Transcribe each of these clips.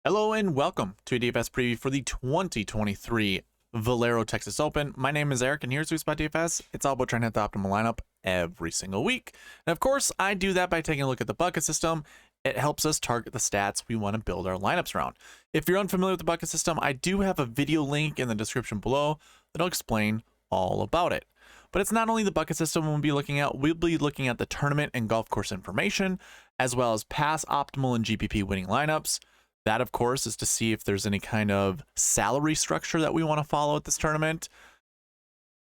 Hello and welcome to a DFS preview for the 2023 Valero Texas Open. My name is Eric and here's SweetSpotDFS. It's all about trying to hit the optimal lineup every single week. And of course, I do that by taking a look at the bucket system. It helps us target the stats we want to build our lineups around. If you're unfamiliar with the bucket system, I do have a video link in the description below that'll explain all about it. But it's not only the bucket system we'll be looking at the tournament and golf course information, as well as past optimal and GPP winning lineups. That, of course, is to see if there's any kind of salary structure that we want to follow at this tournament.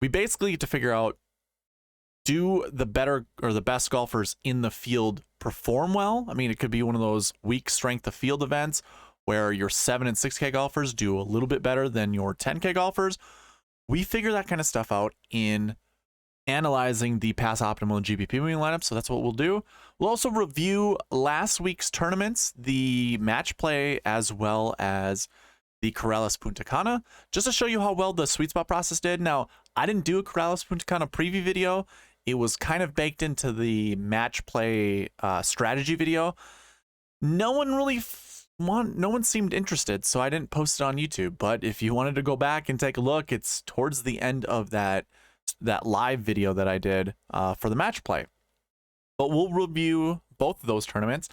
We basically get to figure out, do the better or the best golfers in the field perform well? I mean, it could be one of those weak strength of field events where your 7 and 6K golfers do a little bit better than your 10K golfers. We figure that kind of stuff out in analyzing the past optimal and GPP winning lineup, so that's what we'll do. We'll also review last week's tournaments, the match play, as well as the Corrales Puntacana, just to show you how well the sweet spot process did. Now, I didn't do a Corrales Puntacana preview video. It was kind of baked into the match play strategy video. No one seemed interested, so I didn't post it on YouTube. But if you wanted to go back and take a look, it's towards the end of that live video that I did for the match play. But we'll review both of those tournaments.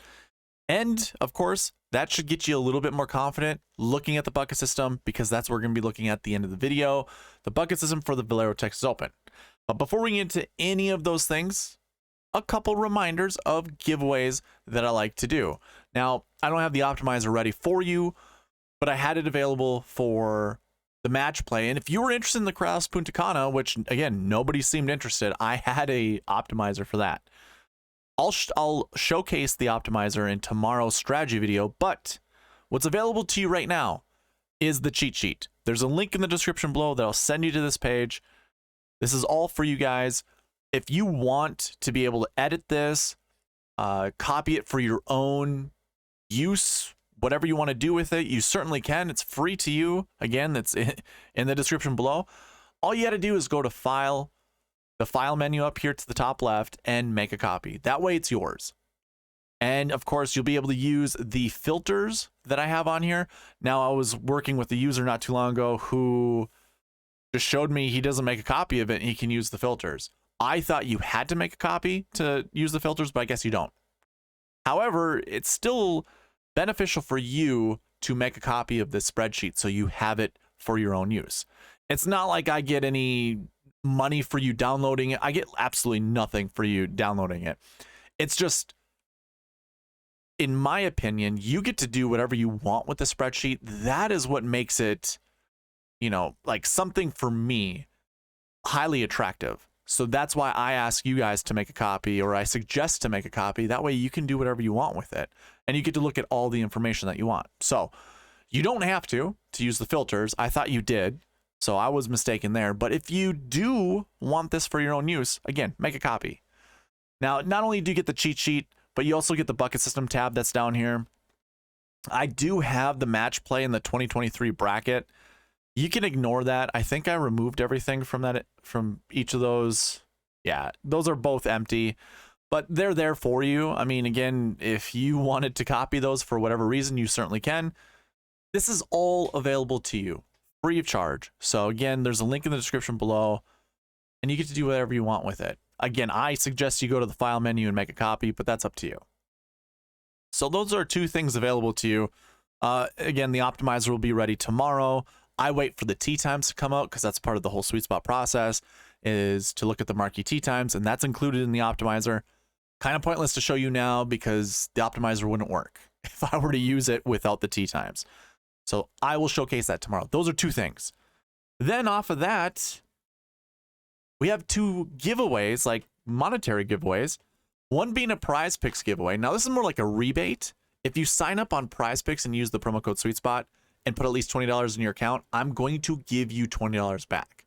And of course, that should get you a little bit more confident looking at the bucket system, because that's what we're going to be looking at the end of the video, the bucket system for the Valero Texas Open. But before we get into any of those things, a couple reminders of giveaways that I like to do. Now, I don't have the optimizer ready for you, but I had it available for the match play. And if you were interested in the Corrales Puntacana, which again, nobody seemed interested, I had a optimizer for that. I'll showcase the optimizer in tomorrow's strategy video, but what's available to you right now is the cheat sheet. There's a link in the description below that'll send you to this page. This is all for you guys. If you want to be able to edit this, copy it for your own use, whatever you want to do with it, you certainly can. It's free to you. Again, that's in the description below. All you got to do is go to File, the File menu up here to the top left, and make a copy. That way it's yours. And of course, you'll be able to use the filters that I have on here. Now, I was working with a user not too long ago who just showed me he doesn't make a copy of it and he can use the filters. I thought you had to make a copy to use the filters, but I guess you don't. However, it's still beneficial for you to make a copy of this spreadsheet so you have it for your own use. It's not like I get any money for you downloading it. I get absolutely nothing for you downloading it. It's just, in my opinion, you get to do whatever you want with the spreadsheet. That is what makes it, like something for me highly attractive. So that's why I ask you guys to make a copy, or I suggest to make a copy. That way you can do whatever you want with it, and you get to look at all the information that you want. So you don't have to use the filters. I thought you did, so I was mistaken there. But if you do want this for your own use, again, make a copy. Now, not only do you get the cheat sheet, but you also get the bucket system tab that's down here. I do have the match play in the 2023 bracket. You can ignore that. I think I removed everything from each of those. Yeah, those are both empty, but they're there for you. I mean, again, if you wanted to copy those for whatever reason, you certainly can. This is all available to you free of charge. So again, there's a link in the description below, and you get to do whatever you want with it. Again, I suggest you go to the file menu and make a copy, but that's up to you. So those are two things available to you. Again, the optimizer will be ready tomorrow. I wait for the tee times to come out because that's part of the whole sweet spot process, is to look at the marquee tee times, and that's included in the optimizer. Kind of pointless to show you now because the optimizer wouldn't work if I were to use it without the tee times. So I will showcase that tomorrow. Those are two things. Then off of that, we have two giveaways, like monetary giveaways. One being a Prize Picks giveaway. Now this is more like a rebate. If you sign up on Prize Picks and use the promo code SweetSpot and put at least $20 in your account, I'm going to give you $20 back.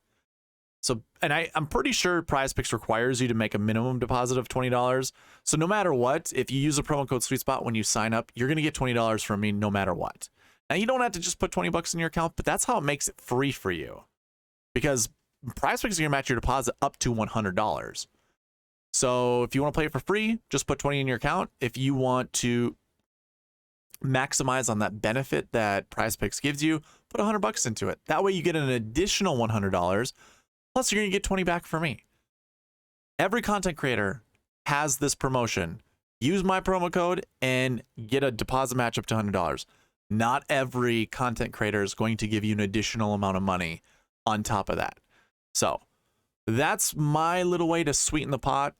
So, and I'm pretty sure Prize Picks requires you to make a minimum deposit of $20. So no matter what, if you use a promo code SweetSpot when you sign up, you're going to get $20 from me no matter what. Now you don't have to just put 20 bucks in your account, but that's how it makes it free for you, because Prize Picks is going to match your deposit up to $100. So if you want to play it for free, just put 20 in your account. If you want to maximize on that benefit that Prize Picks gives you, put $100 into it. That way you get an additional $100, plus you're going to get 20 back from me. Every content creator has this promotion. Use my promo code and get a deposit match up to $100. Not every content creator is going to give you an additional amount of money on top of that. So that's my little way to sweeten the pot.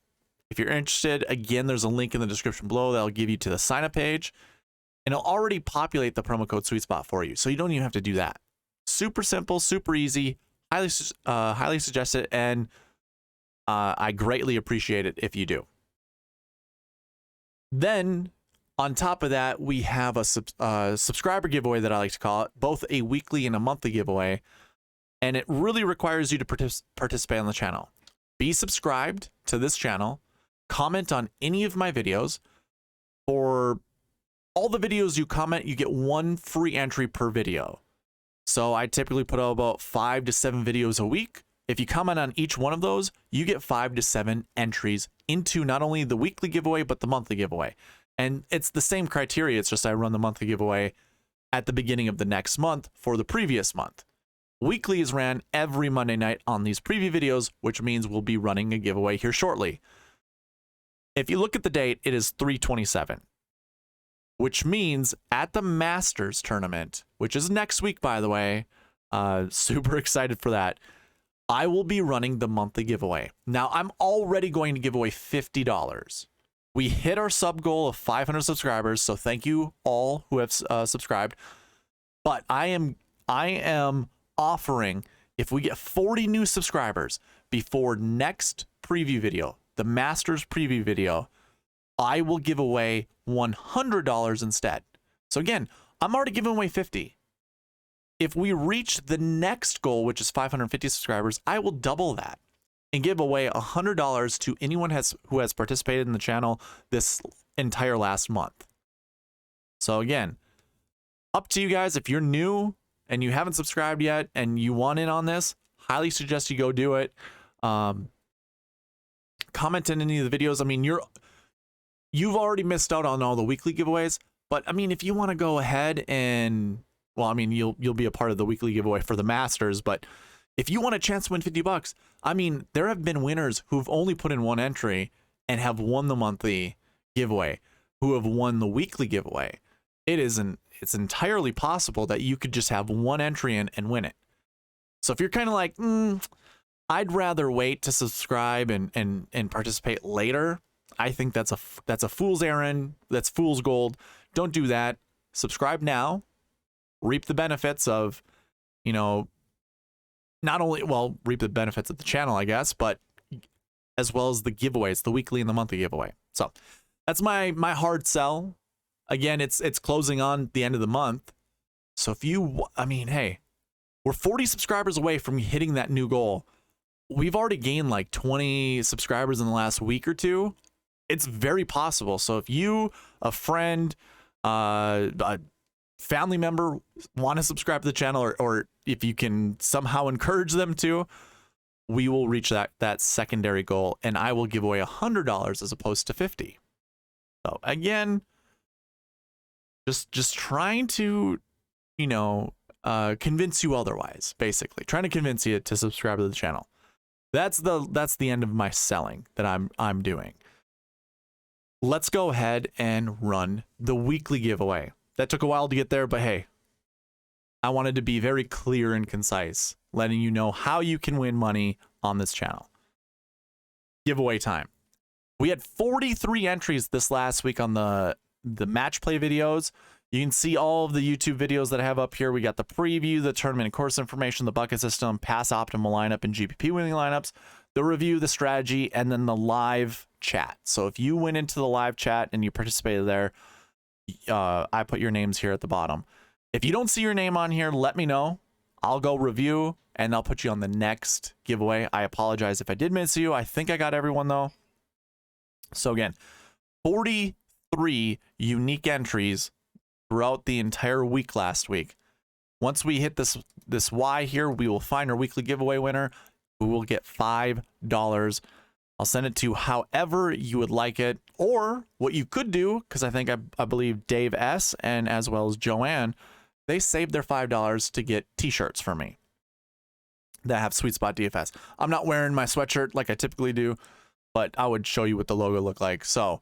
If you're interested, again, there's a link in the description below that'll give you to the sign up page, and it'll already populate the promo code SweetSpot for you. So you don't even have to do that. Super simple, super easy, highly suggested, and I greatly appreciate it if you do. Then on top of that, we have a subscriber giveaway that I like to call it, both a weekly and a monthly giveaway. And it really requires you to participate on the channel. Be subscribed to this channel, comment on any of my videos. For all the videos you comment, you get one free entry per video. So I typically put out about 5 to 7 videos a week. If you comment on each one of those, you get 5 to 7 entries into not only the weekly giveaway, but the monthly giveaway. And it's the same criteria. It's just I run the monthly giveaway at the beginning of the next month for the previous month. Weekly is ran every Monday night on these preview videos, which means we'll be running a giveaway here shortly. If you look at the date, it is 3/27, which means at the Masters tournament, which is next week, by the way, super excited for that, I will be running the monthly giveaway. Now, I'm already going to give away $50. We hit our sub goal of 500 subscribers, so thank you all who have subscribed. But I am offering, if we get 40 new subscribers before next preview video, the Masters preview video, I will give away $100 instead. So again, I'm already giving away 50. If we reach the next goal, which is 550 subscribers, I will double that and give away $100 to anyone who has participated in the channel this entire last month. So again, up to you guys. If you're new and you haven't subscribed yet and you want in on this, highly suggest you go do it. Comment in any of the videos. I mean, you've already missed out on all the weekly giveaways, but I mean, if you want to go ahead and, well, I mean, you'll be a part of the weekly giveaway for the Masters, but if you want a chance to win $50, I mean, there have been winners who've only put in one entry and have won the monthly giveaway, who have won the weekly giveaway. It's entirely possible that you could just have one entry in and win it. So if you're kind of like, I'd rather wait to subscribe and participate later, I think that's a fool's errand. That's fool's gold. Don't do that. Subscribe now. Reap the benefits of, not only, well, reap the benefits of the channel, I guess, but as well as the giveaways, the weekly and the monthly giveaway. So that's my hard sell. Again, it's closing on the end of the month. So if you, I mean, hey, we're 40 subscribers away from hitting that new goal. We've already gained like 20 subscribers in the last week or two. It's very possible. So if you, a friend, a family member want to subscribe to the channel, or if you can somehow encourage them to, we will reach that secondary goal, and I will give away $100 as opposed to 50. So again, just trying to, convince you otherwise, basically trying to convince you to subscribe to the channel. That's the end of my selling that I'm doing. Let's go ahead and run the weekly giveaway. That took a while to get there, but hey, I wanted to be very clear and concise, letting you know how you can win money on this channel. Giveaway time. We had 43 entries this last week on the match play videos. You can see all of the YouTube videos that I have up here. We got the preview, the tournament and course information, the bucket system, pass optimal lineup and GPP winning lineups, the review, the strategy, and then the live chat. So if you went into the live chat and you participated there, I put your names here at the bottom. If you don't see your name on here, let me know. I'll go review and I'll put you on the next giveaway. I apologize if I did miss you. I think I got everyone though. So again, 43 unique entries throughout the entire week last week. Once we hit this Y here, we will find our weekly giveaway winner, who will get $5 I'll send it to however you would like it, or what you could do, because I believe Dave S. and as well as Joanne, they saved their $5 to get t-shirts for me that have Sweet Spot DFS. I'm not wearing my sweatshirt like I typically do, but I would show you what the logo looked like. So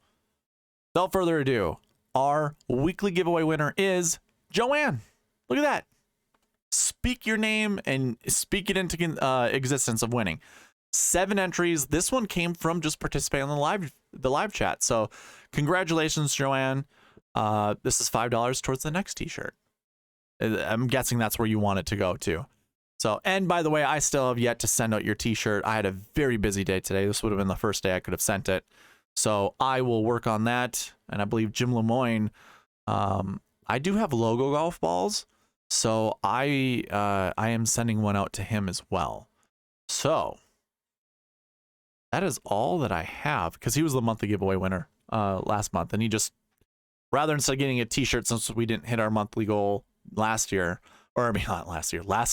without further ado, our weekly giveaway winner is Joanne. Look at that. Speak your name and speak it into existence of winning. 7 entries. This one came from just participating on the live chat. So congratulations, Joanne. This is $5 towards the next t-shirt. I'm guessing that's where you want it to go too. So, and by the way, I still have yet to send out your t-shirt. I had a very busy day today. This would have been the first day I could have sent it. So I will work on that. And I believe Jim Lemoyne, I do have logo golf balls. So I am sending one out to him as well. So that is all that I have, because he was the monthly giveaway winner last month. And he just, rather instead of getting a t-shirt, since we didn't hit our monthly goal last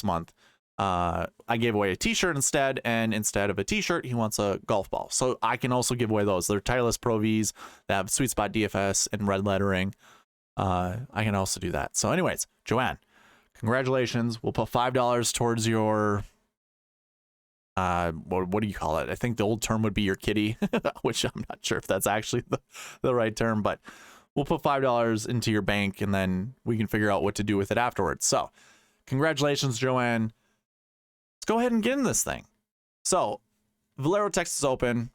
month, I gave away a t-shirt instead, and instead of a t-shirt, he wants a golf ball. So I can also give away those. They're Titleist Pro Vs that have Sweet Spot DFS and red lettering. I can also do that. So anyways, Joanne, congratulations. We'll put $5 towards your what do you call it? I think the old term would be your kitty, which I'm not sure if that's actually the right term, but we'll put $5 into your bank, and then we can figure out what to do with it afterwards. So congratulations, Joanne. Let's go ahead and get in this thing. So Valero Texas Open.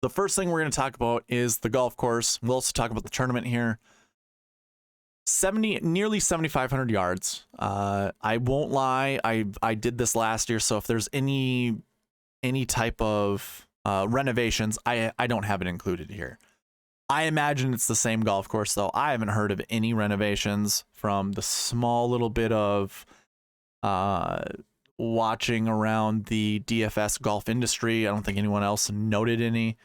The first thing we're going to talk about is the golf course. We'll also talk about the tournament here. Nearly 7,500 yards. I won't lie. I did this last year, so if there's any type of renovations, I don't have it included here. I imagine it's the same golf course, though. I haven't heard of any renovations from the small little bit of watching around the DFS golf industry. I don't think anyone else noted any.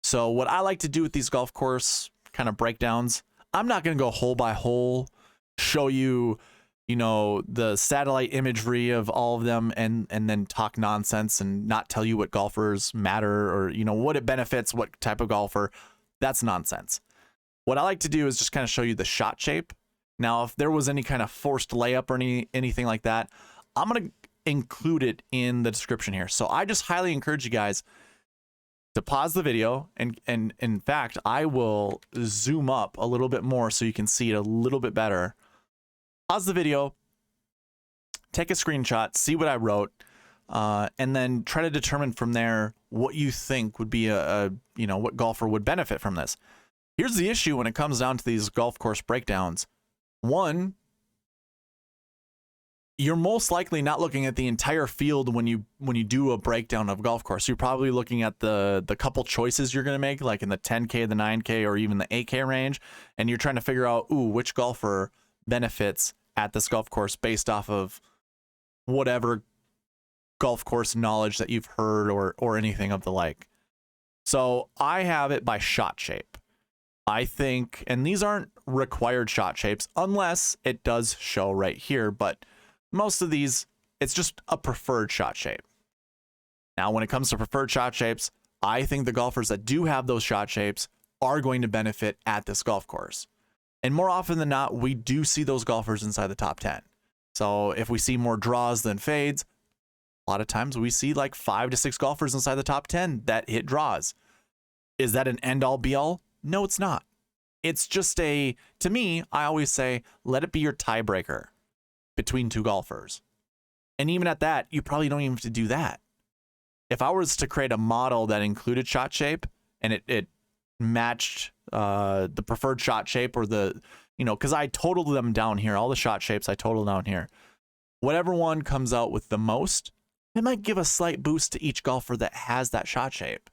So what I like to do with these golf course kind of breakdowns, I'm not going to go hole by hole, show you, the satellite imagery of all of them and then talk nonsense and not tell you what golfers matter or, what it benefits, what type of golfer. That's nonsense. What I like to do is just kind of show you the shot shape. Now, if there was any kind of forced layup or anything like that, I'm going to include it in the description here. So I just highly encourage you guys to pause the video, and in fact, I will zoom up a little bit more so you can see it a little bit better. Pause the video, take a screenshot, see what I wrote, and then try to determine from there what you think would be what golfer would benefit from this. Here's the issue when it comes down to these golf course breakdowns. One, you're most likely not looking at the entire field when you do a breakdown of golf course. You're probably looking at the couple choices you're going to make, like in the 10K, the 9K, or even the 8K range, and you're trying to figure out, which golfer benefits at this golf course based off of whatever golf course knowledge that you've heard or anything of the like. So I have it by shot shape. I think, and these aren't required shot shapes unless it does show right here, but most of these, it's just a preferred shot shape. Now, when it comes to preferred shot shapes, I think the golfers that do have those shot shapes are going to benefit at this golf course. And more often than not, we do see those golfers inside the top 10. So if we see more draws than fades, a lot of times we see like 5 to 6 golfers inside the top 10 that hit draws. Is that an end all be all? No, it's not. It's just to me, I always say, let it be your tiebreaker between two golfers. And even at that, you probably don't even have to do that. If I was to create a model that included shot shape and it matched the preferred shot shape or because I totaled them down here, all the shot shapes I totaled down here. Whatever one comes out with the most, it might give a slight boost to each golfer that has that shot shape.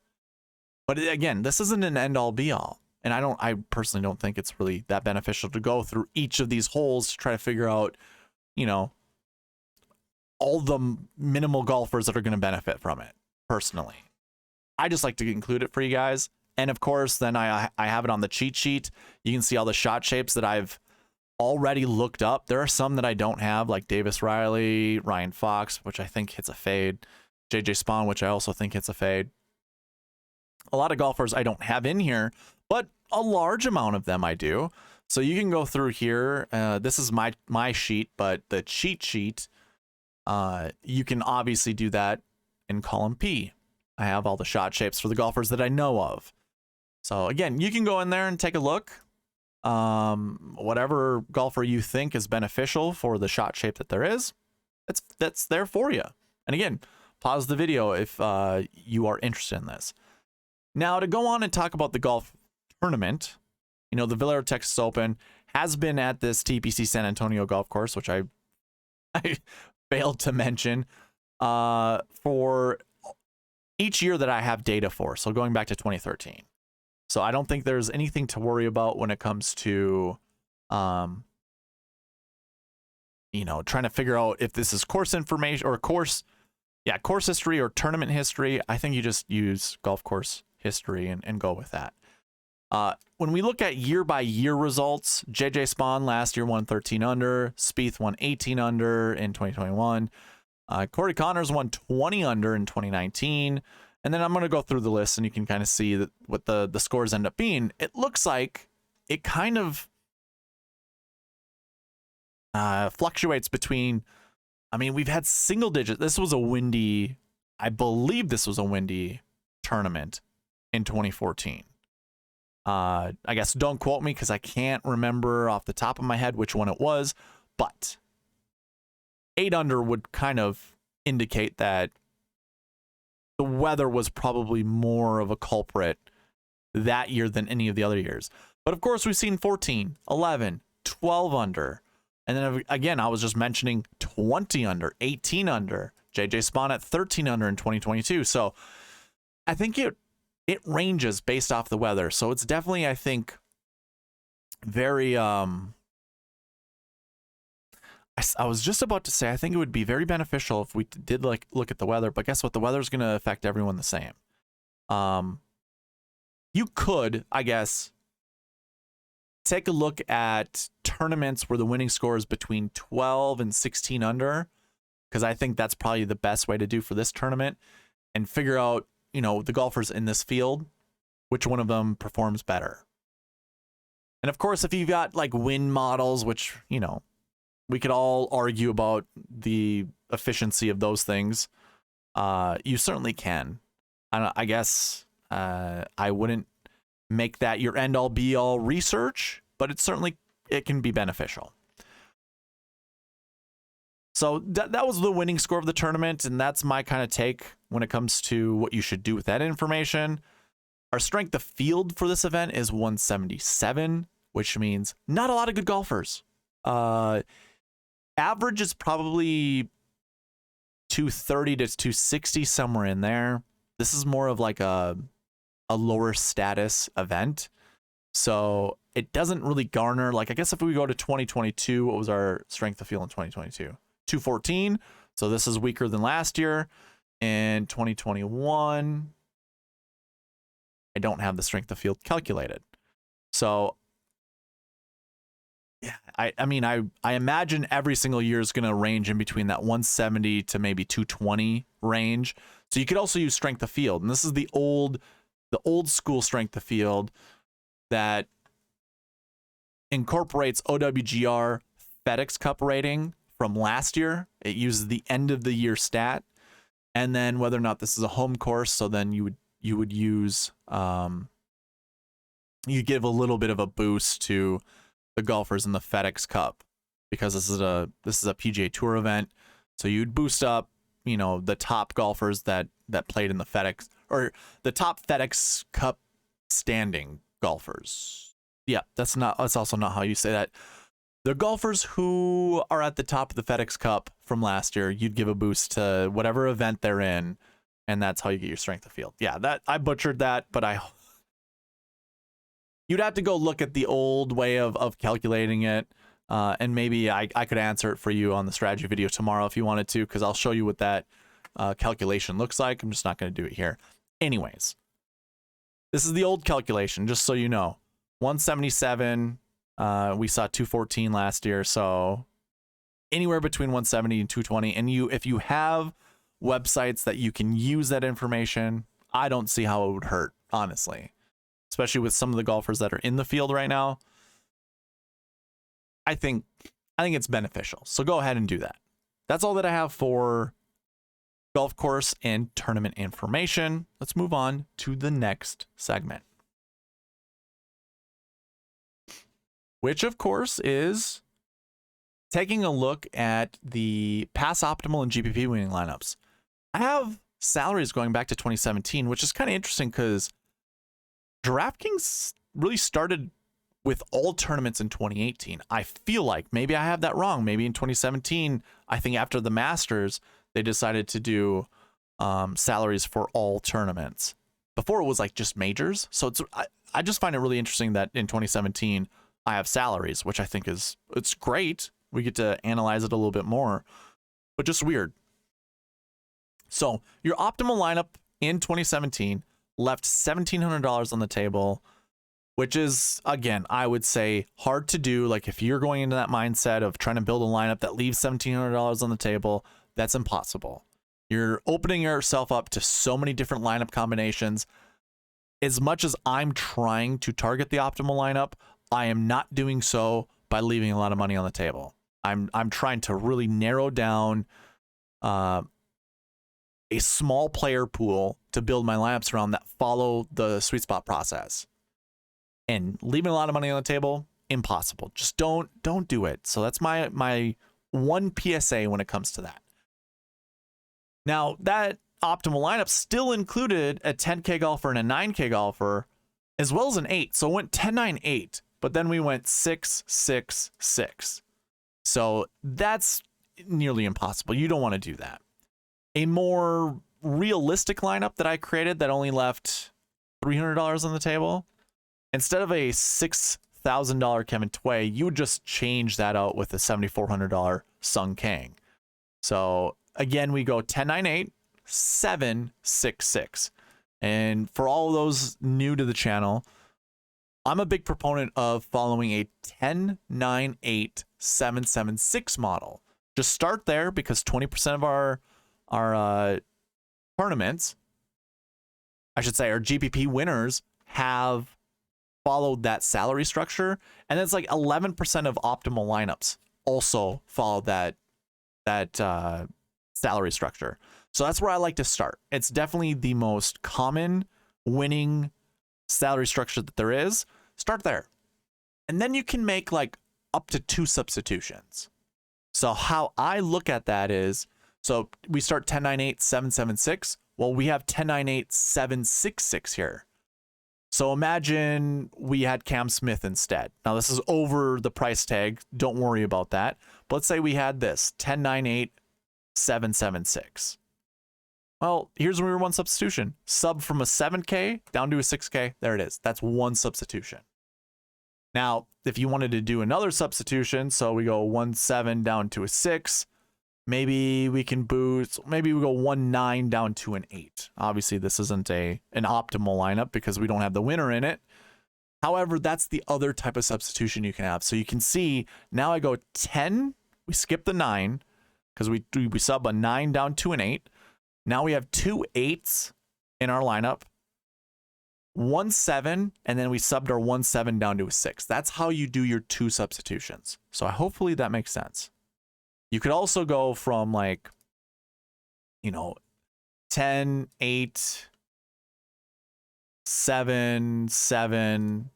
But again, this isn't an end all be all. And I personally don't think it's really that beneficial to go through each of these holes to try to figure out, all the minimal golfers that are going to benefit from it, personally. I just like to include it for you guys. And of course, then I have it on the cheat sheet. You can see all the shot shapes that I've already looked up. There are some that I don't have, like Davis Riley, Ryan Fox, which I think hits a fade, JJ Spawn, which I also think hits a fade. A lot of golfers I don't have in here, but a large amount of them I do. So you can go through here. This is my sheet, but the cheat sheet, you can obviously do that in column P. I have all the shot shapes for the golfers that I know of. So again, you can go in there and take a look. Whatever golfer you think is beneficial for the shot shape that there is, that's there for you. And again, pause the video if you are interested in this. Now, to go on and talk about the golf tournament, you know, the Valero Texas Open has been at this TPC San Antonio golf course, which I failed to mention, for each year that I have data for. So going back to 2013. So I don't think there's anything to worry about when it comes to, you know, trying to figure out if this is course information or course history or tournament history. I think you just use golf course history and go with that. When we look at year-by-year results, JJ Spawn last year won 13 under, Spieth won 18 under in 2021, Corey Connors won 20 under in 2019, and then I'm going to go through the list and you can kind of see that what the scores end up being. It looks like it kind of fluctuates between, I mean, we've had single digits. This was a windy, I believe this was a windy tournament in 2014. I guess don't quote me because I can't remember off the top of my head which one it was, but 8 under would kind of indicate that the weather was probably more of a culprit that year than any of the other years. But of course, we've seen 14, 11, 12 under. And then again, I was just mentioning 20 under, 18 under, JJ Spawn at 13 under in 2022. So I think it ranges based off the weather. So it's definitely, I think, very, I was just about to say, I think it would be very beneficial if we did like look at the weather, but guess what? The weather is going to affect everyone the same. You could, I guess, take a look at tournaments where the winning score is between 12 and 16 under, because I think that's probably the best way to do for this tournament, and figure out, you know, the golfers in this field, which one of them performs better. And of course, if you've got like win models, which, you know, we could all argue about the efficiency of those things, you certainly can. I guess I wouldn't make that your end all be all research, but it can be beneficial. So that was the winning score of the tournament, and that's my kind of take when it comes to what you should do with that information. Our strength of field for this event is 177, which means not a lot of good golfers. Average is probably 230 to 260, somewhere in there. This is more of like a lower status event. So it doesn't really garner, like, I guess if we go to 2022, what was our strength of field in 2022? 214. So this is weaker than last year. In 2021, I don't have the strength of field calculated. So yeah, I mean, I imagine every single year is going to range in between that 170 to maybe 220 range. So you could also use strength of field. And this is the old school strength of field that incorporates OWGR FedEx Cup rating from last year. It uses the end of the year stat, and then whether or not this is a home course. So then you would use you give a little bit of a boost to the golfers in the FedEx Cup, because this is a PGA Tour event. So you'd boost up, you know, the top golfers that played in the FedEx, or the top FedEx Cup standing golfers. Yeah, that's also not how you say that. The golfers who are at the top of the FedEx Cup from last year, you'd give a boost to whatever event they're in, and that's how you get your strength of field. Yeah, that I butchered that, but you'd have to go look at the old way of calculating it, and maybe I could answer it for you on the strategy video tomorrow if you wanted to, because I'll show you what that calculation looks like. I'm just not going to do it here. Anyways, this is the old calculation, just so you know. 177, we saw 214 last year, so anywhere between 170 and 220. And if you have websites that you can use that information, I don't see how it would hurt, honestly, especially with some of the golfers that are in the field right now. I think it's beneficial. So go ahead and do that. That's all that I have for golf course and tournament information. Let's move on to the next segment, which of course is taking a look at the pass optimal and GPP winning lineups. I have salaries going back to 2017, which is kind of interesting because DraftKings really started with all tournaments in 2018. I feel like maybe I have that wrong. Maybe in 2017, I think after the Masters, they decided to do salaries for all tournaments. Before it was like just majors. So I just find it really interesting that in 2017, I have salaries, which I think it's great. We get to analyze it a little bit more, but just weird. So your optimal lineup in 2017 left $1,700 on the table, which is, again, I would say hard to do. Like if you're going into that mindset of trying to build a lineup that leaves $1,700 on the table, that's impossible. You're opening yourself up to so many different lineup combinations. As much as I'm trying to target the optimal lineup, I am not doing so by leaving a lot of money on the table. I'm trying to really narrow down a small player pool to build my lineups around that follow the sweet spot process. And leaving a lot of money on the table, impossible. Just don't do it. So that's my one PSA when it comes to that. Now, that optimal lineup still included a 10K golfer and a 9K golfer, as well as an 8. So it went 10, 9, 8. But then we went 6, 6, 6. So that's nearly impossible. You don't want to do that. A more realistic lineup that I created that only left $300 on the table, instead of a $6,000 Kevin Tway, you would just change that out with a $7,400 Sung Kang. So again, we go 10, 9, 8, 7, 6, 6. And for all those new to the channel, I'm a big proponent of following a 10, 9, 8, 7, 7, 6 model. Just start there because 20% of our tournaments, I should say, our GPP winners have followed that salary structure, and it's like 11% of optimal lineups also follow that salary structure. So that's where I like to start. It's definitely the most common winning salary structure that there is. Start there, and then you can make like up to 2 substitutions. So how I look at that is, so we start 10, 9, 8, 7, 7, 6. Well, we have 10, 9, 8, 7, 6, 6 here. So imagine we had Cam Smith instead. Now this is over the price tag. Don't worry about that. But let's say we had this 10, 9, 8, 7, 7, 6. Well, here's where we one substitution. Sub from a 7K down to a 6K. There it is. That's one substitution. Now, if you wanted to do another substitution, so we go 1, 7 down to a 6, maybe we can boost, maybe we go 1, 9 down to an 8. Obviously, this isn't an optimal lineup because we don't have the winner in it. However, that's the other type of substitution you can have. So you can see now I go 10, we skip the 9 because we sub a 9 down to an 8. Now we have 2 8s in our lineup, 1 7, and then we subbed our 1 7 down to a 6. That's how you do your 2 substitutions. So hopefully that makes sense. You could also go from like, 10, 8, 7, 7,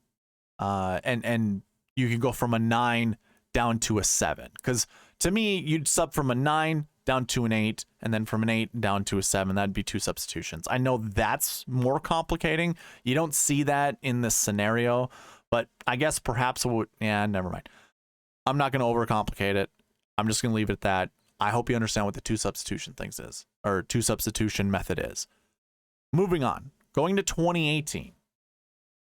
and you can go from a 9 down to a 7. Because to me, you'd sub from a 9 down to an 8, and then from an 8 down to a 7. That'd be 2 substitutions. I know that's more complicating. You don't see that in this scenario, but I guess perhaps never mind. I'm not going to overcomplicate it. I'm just going to leave it at that. I hope you understand what the 2 substitution things is, or 2 substitution method is. Moving on, going to 2018.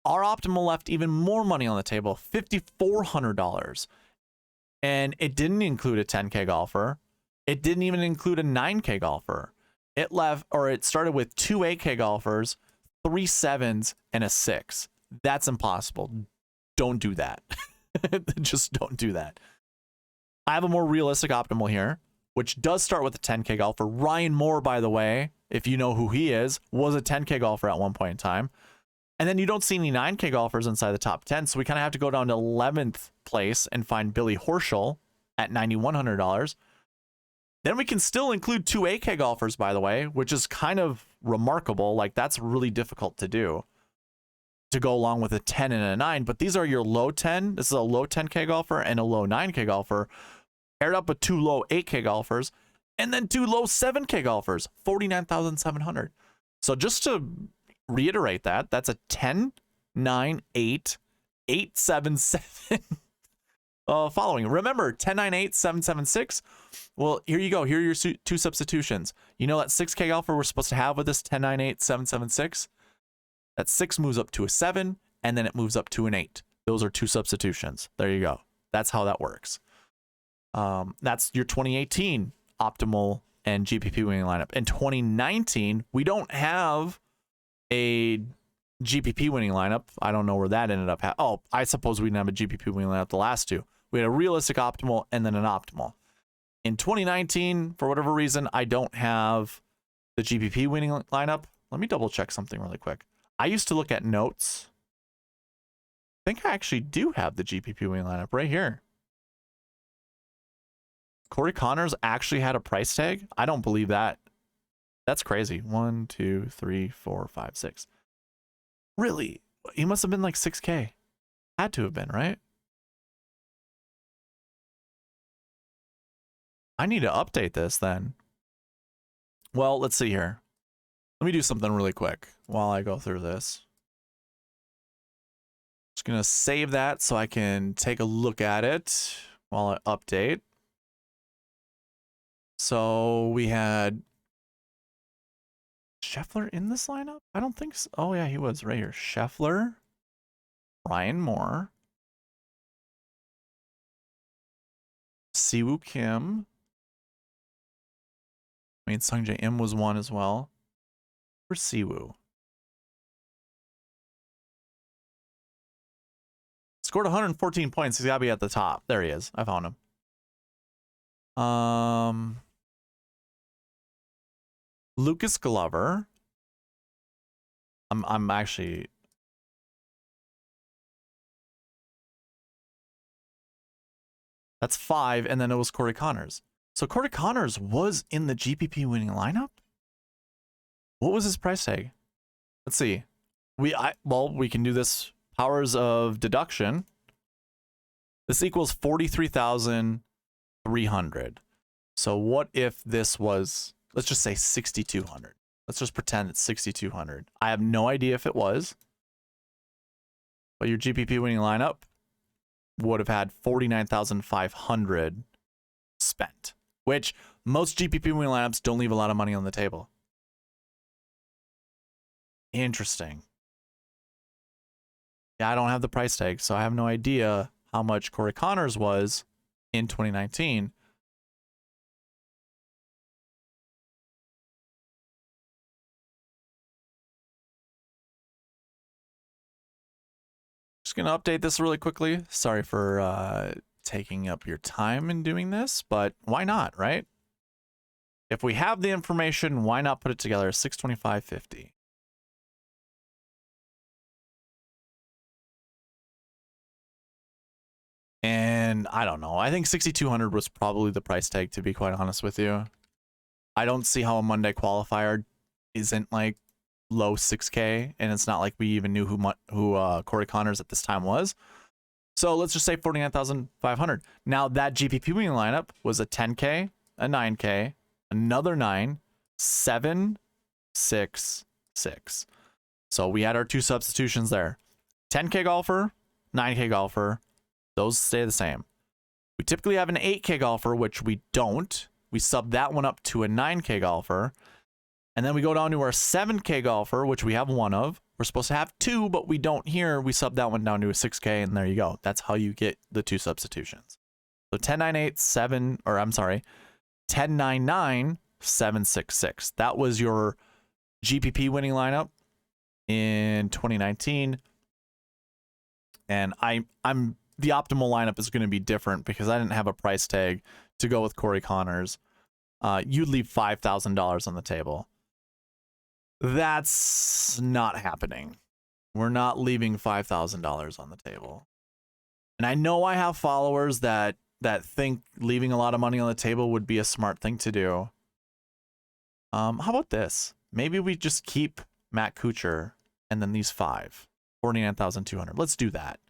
Our optimal left even more money on the table, $5,400. And it didn't include a 10K golfer. It didn't even include a 9K golfer. It started with 2 8K golfers, 3 7s, and a 6. That's impossible. Don't do that. Just don't do that. I have a more realistic optimal here, which does start with a 10K golfer. Ryan Moore, by the way, if you know who he is, was a 10K golfer at one point in time. And then you don't see any 9K golfers inside the top 10. So we kind of have to go down to 11th place and find Billy Horschel at $9,100. Then we can still include 2 8K golfers, by the way, which is kind of remarkable. Like, that's really difficult to do, to go along with a 10 and a 9. But these are your low 10. This is a low 10K golfer and a low 9K golfer, paired up with 2 low 8K golfers, and then 2 low 7K golfers, 49,700. So just to reiterate that, that's a 10, 9, 8, 8, 7, 7 following. Remember, 10, 9, 8, 7, 7, 6. Well, here you go. Here are your 2 substitutions. You know that 6K golfer we're supposed to have with this 10, 9, 8, 7, 7, 6? That 6 moves up to a 7, and then it moves up to an 8. Those are 2 substitutions. There you go. That's how that works. That's your 2018 optimal and GPP winning lineup. In 2019, we don't have a GPP winning lineup. I don't know where that ended up. Oh, I suppose we didn't have a GPP winning lineup the last 2. We had a realistic optimal and then an optimal. In 2019, for whatever reason, I don't have the GPP winning lineup. Let me double check something really quick. I used to look at notes. I think I actually do have the GPP winning lineup right here. Corey Connors actually had a price tag? I don't believe that. That's crazy. 1, 2, 3, 4, 5, 6. Really? He must have been like 6K. Had to have been, right? I need to update this then. Well, let's see here. Let me do something really quick while I go through this. Just going to save that so I can take a look at it while I update. So we had Scheffler in this lineup? I don't think so. Oh, yeah, he was right here. Scheffler, Ryan Moore, Siwoo Kim. I mean, Sung J M was one as well. For Siwoo. Scored 114 points. He's got to be at the top. There he is. I found him. Lucas Glover. I'm actually... That's 5, and then it was Corey Connors. So Corey Connors was in the GPP winning lineup? What was his price tag? Let's see. Well, we can do this powers of deduction. This equals 43,300. So what if this was, let's just say 6,200. Let's just pretend it's 6,200. I have no idea if it was. But your GPP winning lineup would have had 49,500 spent, which most GPP winning lineups don't leave a lot of money on the table. Interesting. Yeah, I don't have the price tag, so I have no idea how much Corey Connors was in 2019. Just going to update this really quickly. Sorry for taking up your time in doing this, but why not, right? If we have the information, why not put it together? 625.50. And I don't know. I think 6,200 was probably the price tag, to be quite honest with you. I don't see how a Monday qualifier isn't like low 6K, and it's not like we even knew who Corey Connors at this time was. So let's just say 49,500. Now that GPP winning lineup was a 10K, a 9K, another 9, 7, 6, 6. So we had our 2 substitutions there. 10K golfer, 9K golfer. Those stay the same. We typically have an 8K golfer, which we don't. We sub that one up to a 9K golfer. And then we go down to our 7K golfer, which we have 1 of. We're supposed to have 2, but we don't here. We sub that one down to a 6K, and there you go. That's how you get the 2 substitutions. So 10-9-8, 7, or I'm sorry, 10-9-9, 7-6-6. That was your GPP winning lineup in 2019. And I'm the optimal lineup is going to be different because I didn't have a price tag to go with Corey Connors. You'd leave $5,000 on the table. That's not happening. We're not leaving $5,000 on the table. And I know I have followers that think leaving a lot of money on the table would be a smart thing to do. How about this? Maybe we just keep Matt Kuchar and then these 49,200. Let's do that.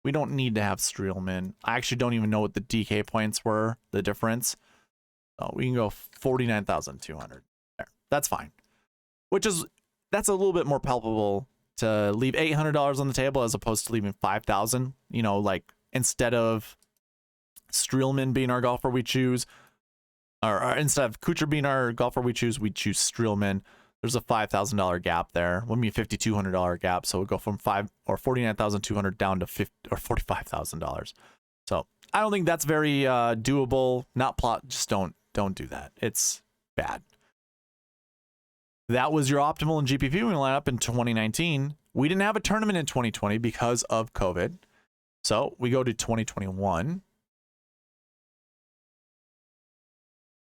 We don't need to have Streelman. I actually don't even know what the DK points were, the difference. So we can go 49,200. There. That's fine. That's a little bit more palpable to leave $800 on the table as opposed to leaving $5,000. You know, like instead of Streelman being our golfer we choose, or instead of Kuchar being our golfer we choose Streelman. There's a $5,000 gap there. Would be a $5,200 gap. So we'll go from 49,200 down to $45,000. So I don't think that's very doable. Not plot. Just don't do that. It's bad. That was your optimal and GPP winning lineup in 2019. We didn't have a tournament in 2020 because of COVID. So we go to 2021.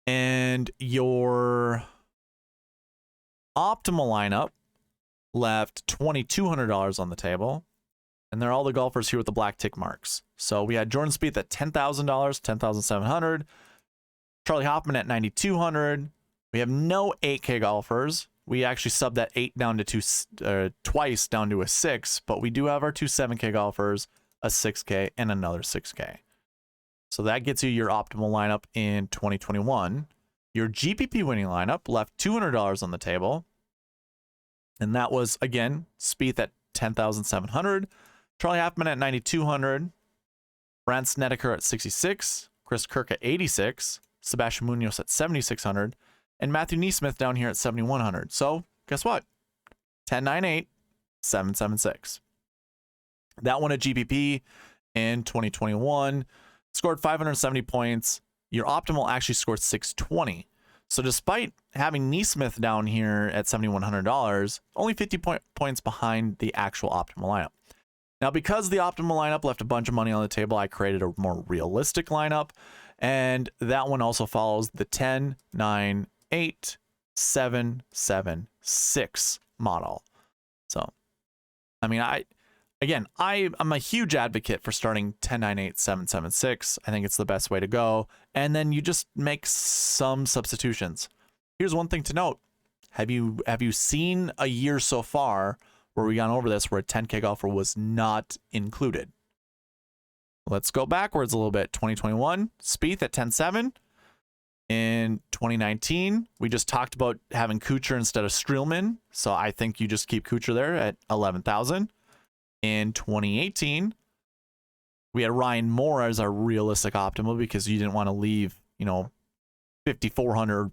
And your optimal lineup left $2,200 on the table. And they're all the golfers here with the black tick marks. So we had Jordan Spieth at $10,000, $10,700. Charlie Hoffman at $9,200. We have no 8K golfers. We actually subbed that 8 down to twice down to a 6, but we do have our two 7K golfers, a 6K, and another 6K. So that gets you your optimal lineup in 2021. Your GPP winning lineup left $200 on the table. And that was, again, Spieth at $10,700, Charlie Hoffman at $9,200, Brandt Snedeker at $66, Chris Kirk at $86, Sebastian Munoz at $7,600, and Matthew Neesmith down here at $7,100. So guess what? 1098, 776. That one at GPP in 2021 scored 570 points. Your optimal actually scored 620. So despite having Neesmith down here at $7,100, only 50 points behind the actual optimal lineup. Now, because the optimal lineup left a bunch of money on the table, I created a more realistic lineup. And that one also follows the 10, 9, 8, 7, 7, 6 model. So, I mean, I'm a huge advocate for starting 10, 9, 8, 7, 7, 6. I think it's the best way to go. And then you just make some substitutions. Here's one thing to note. Have you seen a year so far where we gone over this where a 10K golfer was not included? Let's go backwards a little bit. 2021, Spieth at 10.7. In 2019, we just talked about having Kuchar instead of Streelman. So I think you just keep Kuchar there at 11,000. In 2018, we had Ryan Moore as our realistic optimal because you didn't want to leave, $5,400.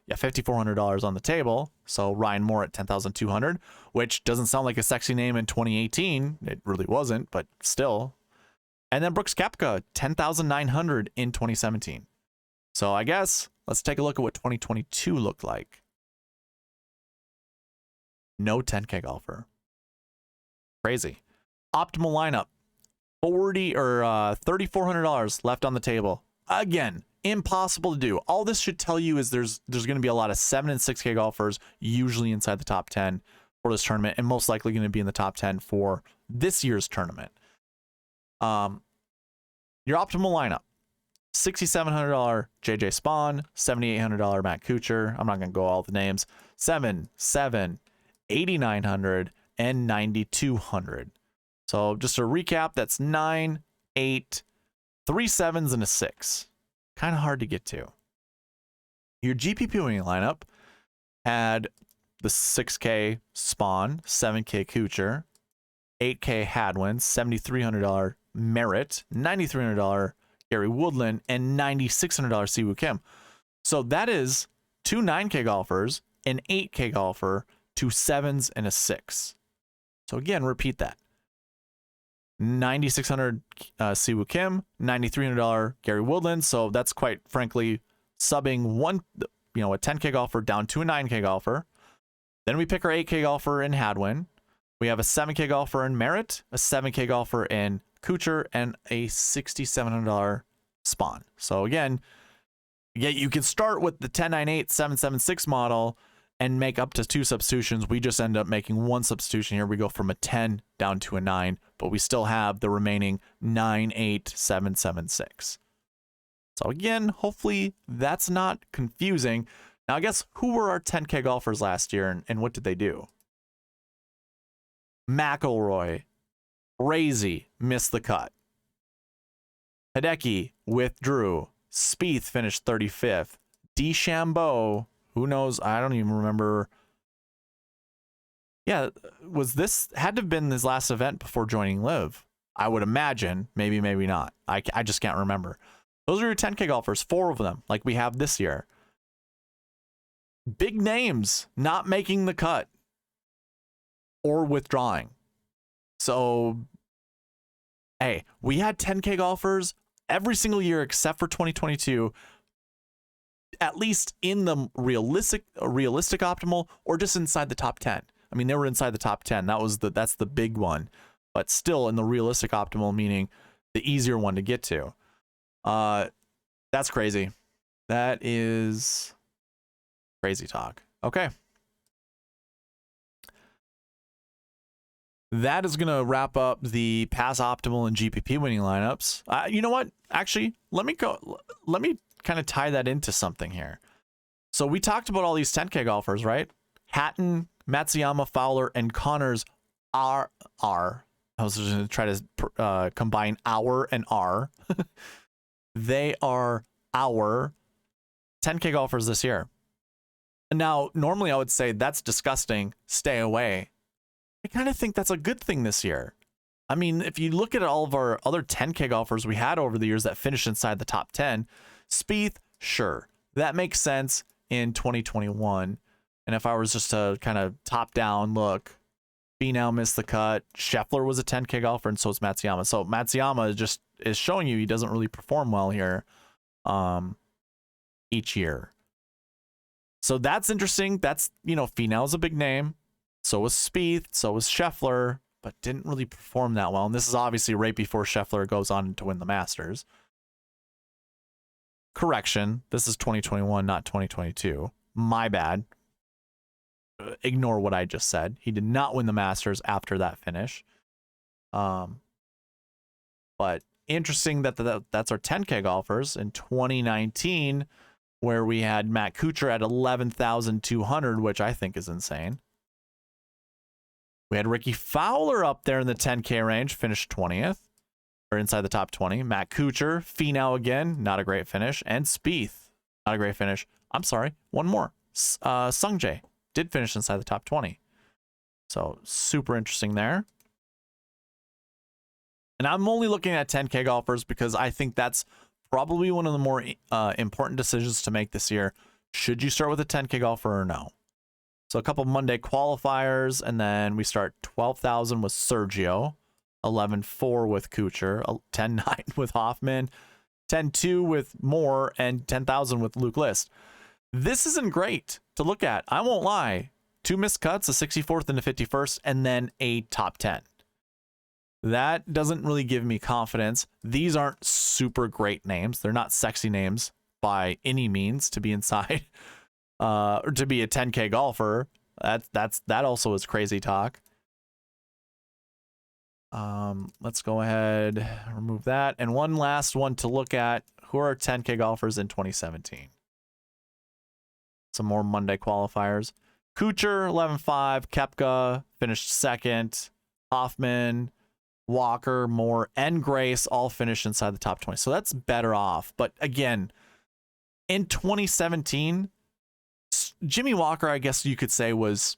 $5,400 on the table. So Ryan Moore at 10,200, which doesn't sound like a sexy name in 2018. It really wasn't, but still. And then Brooks Koepka, 10,900 in 2017. So I guess let's take a look at what 2022 looked like. No 10K golfer. Crazy. Optimal lineup. $3,400 left on the table. Again, impossible to do. All this should tell you is there's going to be a lot of 7 and 6K golfers usually inside the top 10 for this tournament, and most likely going to be in the top 10 for this year's tournament. Your optimal lineup: $6,700 JJ Spawn, $7,800 Matt Kuchar. I'm not going to go all the names. 7, 7, 8,900, and 9,200. So just a recap, that's 9, 8, 3 7s, and a 6. Kind of hard to get to. Your GPP winning lineup had the 6K Spawn, 7K Kuchar, 8K Hadwin, $7,300 Merritt, $9,300 Gary Woodland, and $9,600 Siwoo Kim. So that is 2 9K golfers, an 8K golfer, 2 7s, and a 6. So again, repeat that. $9,600 Siwoo Kim, $9,300 Gary Woodland. So that's quite frankly subbing a 10K golfer down to a 9K golfer. Then we pick our 8K golfer in Hadwin. We have a 7K golfer in Merritt, a 7K golfer in Kuchar, and a $6,700 Spawn. So again, you can start with the 10, 9, 8, 7, 7, 6 model and make up to 2 substitutions. We just end up making 1 substitution here. We go from a 10 down to a 9, but we still have the remaining 9, 8, 7, 7, 6. So again, hopefully that's not confusing. Now, I guess who were our 10K golfers last year, and what did they do? McIlroy, Razy missed the cut. Hideki withdrew. Spieth finished 35th. DeChambeau, who knows? I don't even remember. Yeah, had to have been his last event before joining Live. I would imagine. Maybe, maybe not. I just can't remember. Those are your 10K golfers, 4 of them, like we have this year. Big names not making the cut or withdrawing. So, hey, we had 10K golfers every single year except for 2022, at least in the realistic optimal or just inside the top 10. I mean, they were inside the top 10. That's the big one, but still in the realistic optimal, meaning the easier one to get to. That's crazy. That is crazy talk. Okay. That is going to wrap up the pass optimal and GPP winning lineups. You know what? Actually, let me kind of tie that into something here. So we talked about all these 10K golfers, right? Hatton, Matsuyama, Fowler, and Connors are. I was just going to try to combine our and R. They are our 10K golfers this year. Now, normally I would say that's disgusting. Stay away. I kind of think that's a good thing this year. I mean, if you look at all of our other 10K golfers we had over the years that finished inside the top 10, Spieth, sure, that makes sense in 2021. And if I was just to kind of top down look, Finau missed the cut. Scheffler was a 10K golfer, and so is Matsuyama. So Matsuyama just is showing you he doesn't really perform well here each year. So that's interesting. That's, Finau's a big name. So was Spieth, so was Scheffler, but didn't really perform that well. And this is obviously right before Scheffler goes on to win the Masters. Correction, this is 2021, not 2022. My bad. Ignore what I just said. He did not win the Masters after that finish. But interesting that that's our 10K golfers in 2019, where we had Matt Kuchar at 11,200, which I think is insane. We had Ricky Fowler up there in the 10K range, finished 20th, or inside the top 20. Matt Kuchar, Finau again, not a great finish, and Spieth, not a great finish. I'm sorry, one more. Sungjae did finish inside the top 20. So super interesting there. And I'm only looking at 10K golfers because I think that's probably one of the more important decisions to make this year. Should you start with a 10K golfer or no? So a couple Monday qualifiers, and then we start 12,000 with Sergio, 11,400 with Kuchar, 10,900 with Hoffman, 10,200 with Moore, and 10,000 with Luke List. This isn't great to look at. I won't lie. 2 missed cuts, a 64th and a 51st, and then a top 10. That doesn't really give me confidence. These aren't super great names. They're not sexy names by any means to be inside. Or to be a 10K golfer. That also is crazy talk. Let's go ahead, remove that. And one last one to look at. Who are 10K golfers in 2017? Some more Monday qualifiers. Kuchar, 11,500. Koepka finished 2nd. Hoffman, Walker, Moore, and Grace all finished inside the top 20. So that's better off. But again, in 2017, Jimmy Walker, I guess you could say, was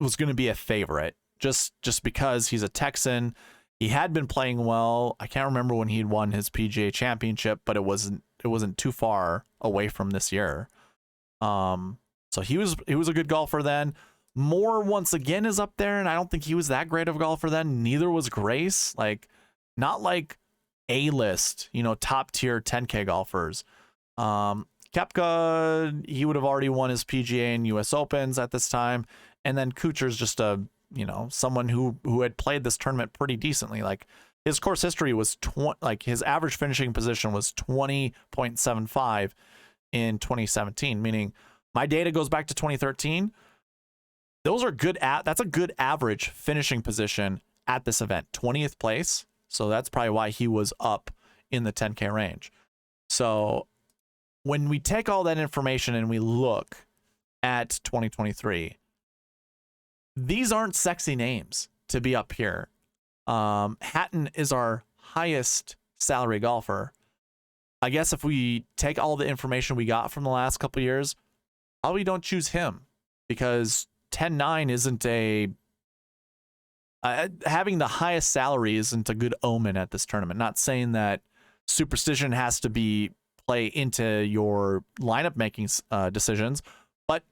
going to be a favorite just because he's a Texan. He had been playing well. I can't remember when he'd won his PGA championship, but it wasn't too far away from this year. So he was a good golfer then. Moore once again is up there, and I don't think he was that great of a golfer then. Neither was Grace. Not like A-list, top tier 10K golfers. Koepka, he would have already won his PGA and US Opens at this time. And then Kuchar's just someone who had played this tournament pretty decently. Like his course history was his average finishing position was 20.75 in 2017, meaning my data goes back to 2013. Those are good. That's a good average finishing position at this event, 20th place. So that's probably why he was up in the 10K range. So when we take all that information and we look at 2023, these aren't sexy names to be up here. Hatton is our highest salary golfer. I guess if we take all the information we got from the last couple of years, probably don't choose him, because 10-9 isn't a having the highest salary isn't a good omen at this tournament. Not saying that superstition has to play into your lineup making decisions, but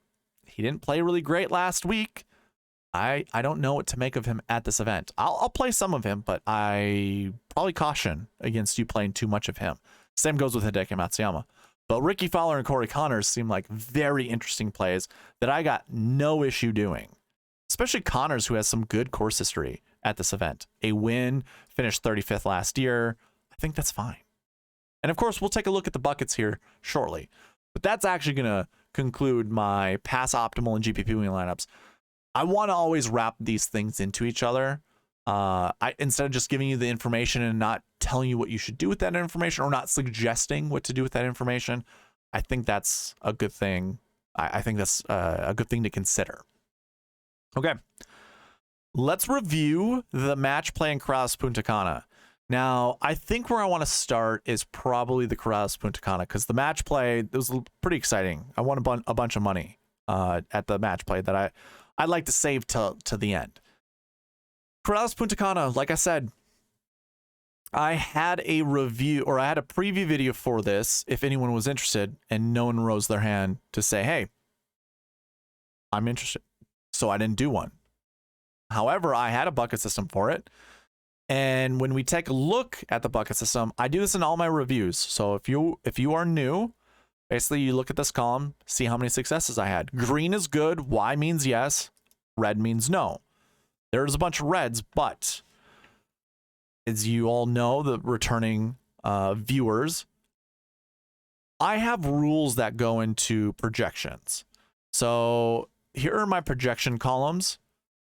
he didn't play really great last week. I don't know what to make of him at this event. I'll play some of him, but I probably caution against you playing too much of him. Same goes with Hideki Matsuyama. But Ricky Fowler and Corey Connors seem like very interesting plays that I got no issue doing. Especially Connors, who has some good course history at this event. A win, finished 35th last year. I think that's fine. And of course, we'll take a look at the buckets here shortly. But that's actually going to conclude my pass optimal and GPP winning lineups. I want to always wrap these things into each other. Instead of just giving you the information and not telling you what you should do with that information, or not suggesting what to do with that information, I think that's a good thing. I think that's a good thing to consider. Okay, let's review the match play in Corrales Puntacana. Now, I think where I want to start is probably the Corrales Puntacana, because the match play, it was pretty exciting. I won a bunch of money at the match play that I'd like to save to the end. Corrales Puntacana, like I said, I had a review, or I had a preview video for this if anyone was interested, and no one rose their hand to say, hey, I'm interested. So I didn't do one. However, I had a bucket system for it. And when we take a look at the bucket system, I do this in all my reviews. So if you are new, basically you look at this column, see how many successes I had. Green is good, Y means yes, red means no. There's a bunch of reds, but as you all know, the returning viewers, I have rules that go into projections. So here are my projection columns.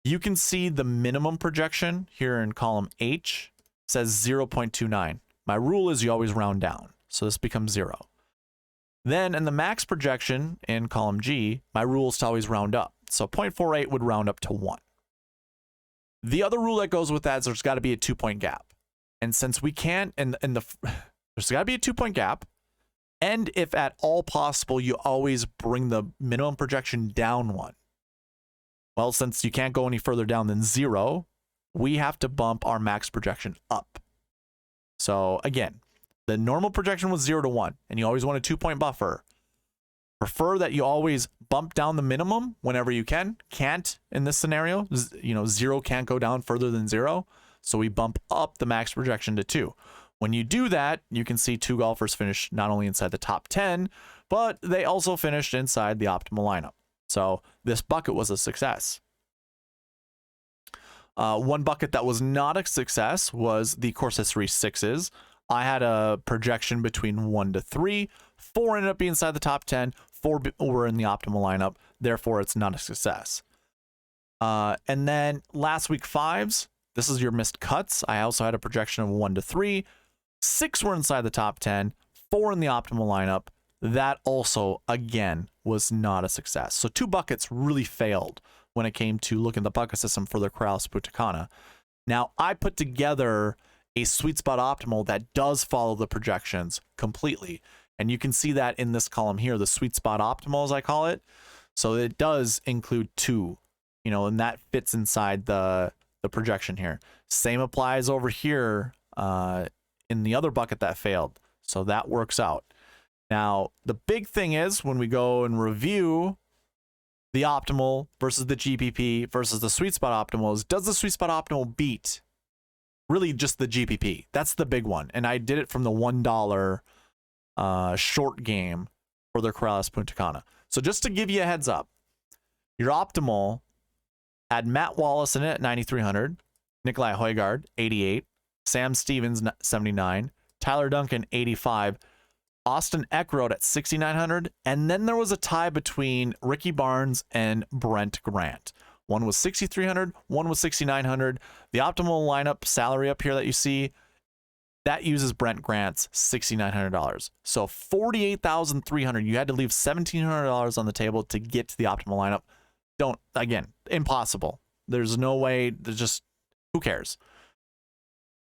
You can see the minimum projection here in column H says 0.29. My rule is you always round down, so this becomes 0. Then in the max projection in column G, my rule is to always round up. So 0.48 would round up to 1. The other rule that goes with that is there's got to be a 2-point gap. And since we can't, there's got to be a 2-point gap. And if at all possible, you always bring the minimum projection down 1. Well, since you can't go any further down than 0, we have to bump our max projection up. So again, the normal projection was 0 to 1, and you always want a 2-point buffer. Prefer that you always bump down the minimum whenever you can. Can't in this scenario. 0 can't go down further than 0. So we bump up the max projection to 2. When you do that, you can see 2 golfers finish not only inside the top 10, but they also finished inside the optimal lineup. So this bucket was a success. One bucket that was not a success was the course history 6s. I had a projection between 1 to 3. 4 ended up being inside the top 10. 4 were in the optimal lineup. Therefore, it's not a success. And then last week 5s. This is your missed cuts. I also had a projection of 1 to 3. 6 were inside the top 10. 4 in the optimal lineup. That also, again, was not a success. So 2 buckets really failed when it came to looking at the bucket system for the Corrales Puntacana. Now, I put together a sweet spot optimal that does follow the projections completely. And you can see that in this column here, the sweet spot optimal, as I call it. So it does include 2, and that fits inside the projection here. Same applies over here in the other bucket that failed. So that works out. Now, the big thing is when we go and review the optimal versus the GPP versus the sweet spot optimal, is does the sweet spot optimal beat really just the GPP? That's the big one. And I did it from the $1 short game for the Corrales Puntacana. So just to give you a heads up, your optimal had Matt Wallace in it at 9,300, Nikolai Højgaard 88, Sam Stevens 79, Tyler Duncan 85, Austin Eckroat at 6,900, and then there was a tie between Ricky Barnes and Brent Grant. One was 6,300, one was 6,900. The optimal lineup salary up here that you see, that uses Brent Grant's $6,900. So $48,300. You had to leave $1,700 on the table to get to the optimal lineup. Again, impossible. There's no way. There's just, who cares?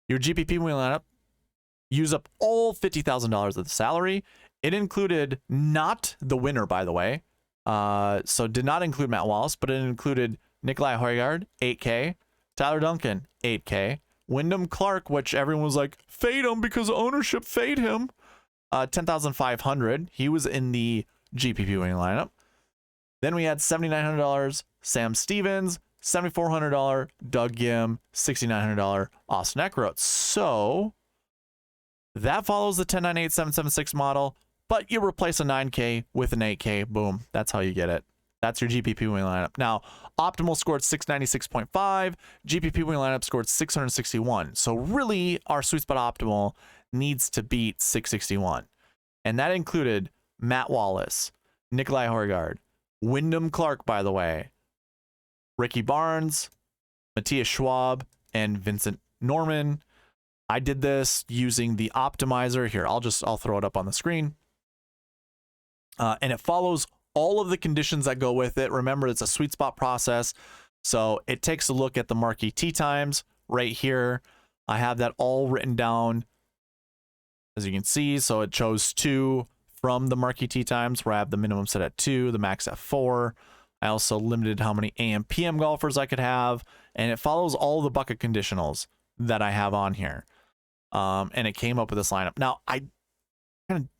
Your GPP wheel lineup, use up all $50,000 of the salary. It included not the winner, by the way. So did not include Matt Wallace, but it included Nikolai Højgaard, 8K, Tyler Duncan, 8K, Wyndham Clark, which everyone was like, fade him because ownership fade him, 10,500. He was in the GPP winning lineup. Then we had $7,900 Sam Stevens, $7,400 Doug Gim, $6,900 Austin Eckroat. So that follows the 10,98776 model, but you replace a 9K with an 8K. Boom. That's how you get it. That's your GPP winning lineup. Now, optimal scored 696.5. GPP winning lineup scored 661. So really, our sweet spot optimal needs to beat 661. And that included Matt Wallace, Nikolai Højgaard, Wyndham Clark, by the way, Ricky Barnes, Matthias Schwab, and Vincent Norman. I did this using the optimizer here. I'll throw it up on the screen. And it follows all of the conditions that go with it. Remember, it's a sweet spot process. So it takes a look at the marquee tee times right here. I have that all written down, as you can see. So it chose 2 from the marquee tee times, where I have the minimum set at 2, the max at 4. I also limited how many AM PM golfers I could have, and it follows all the bucket conditionals that I have on here. And it came up with this lineup. Now, I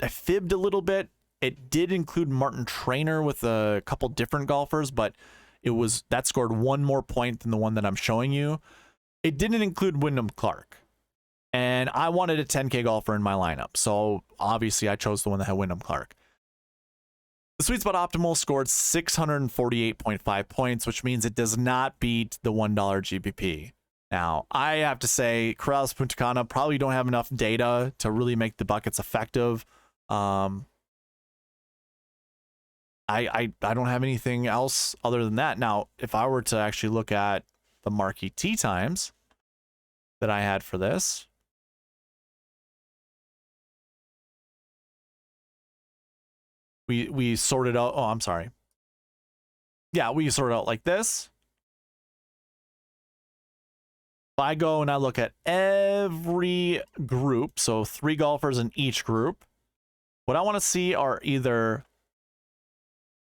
fibbed a little bit. It did include Martin Trainer with a couple different golfers, but that scored 1 more point than the one that I'm showing you. It didn't include Wyndham Clark, and I wanted a 10K golfer in my lineup, so obviously I chose the one that had Wyndham Clark. The Sweet Spot Optimal scored 648.5 points, which means it does not beat the $1 GPP. Now, I have to say, Corrales Puntacana probably don't have enough data to really make the buckets effective. I don't have anything else other than that. Now, if I were to actually look at the marquee tee times that I had for this, we sorted out. Oh, I'm sorry. Yeah, we sorted out like this. If I go and I look at every group, so 3 golfers in each group, what I want to see are either,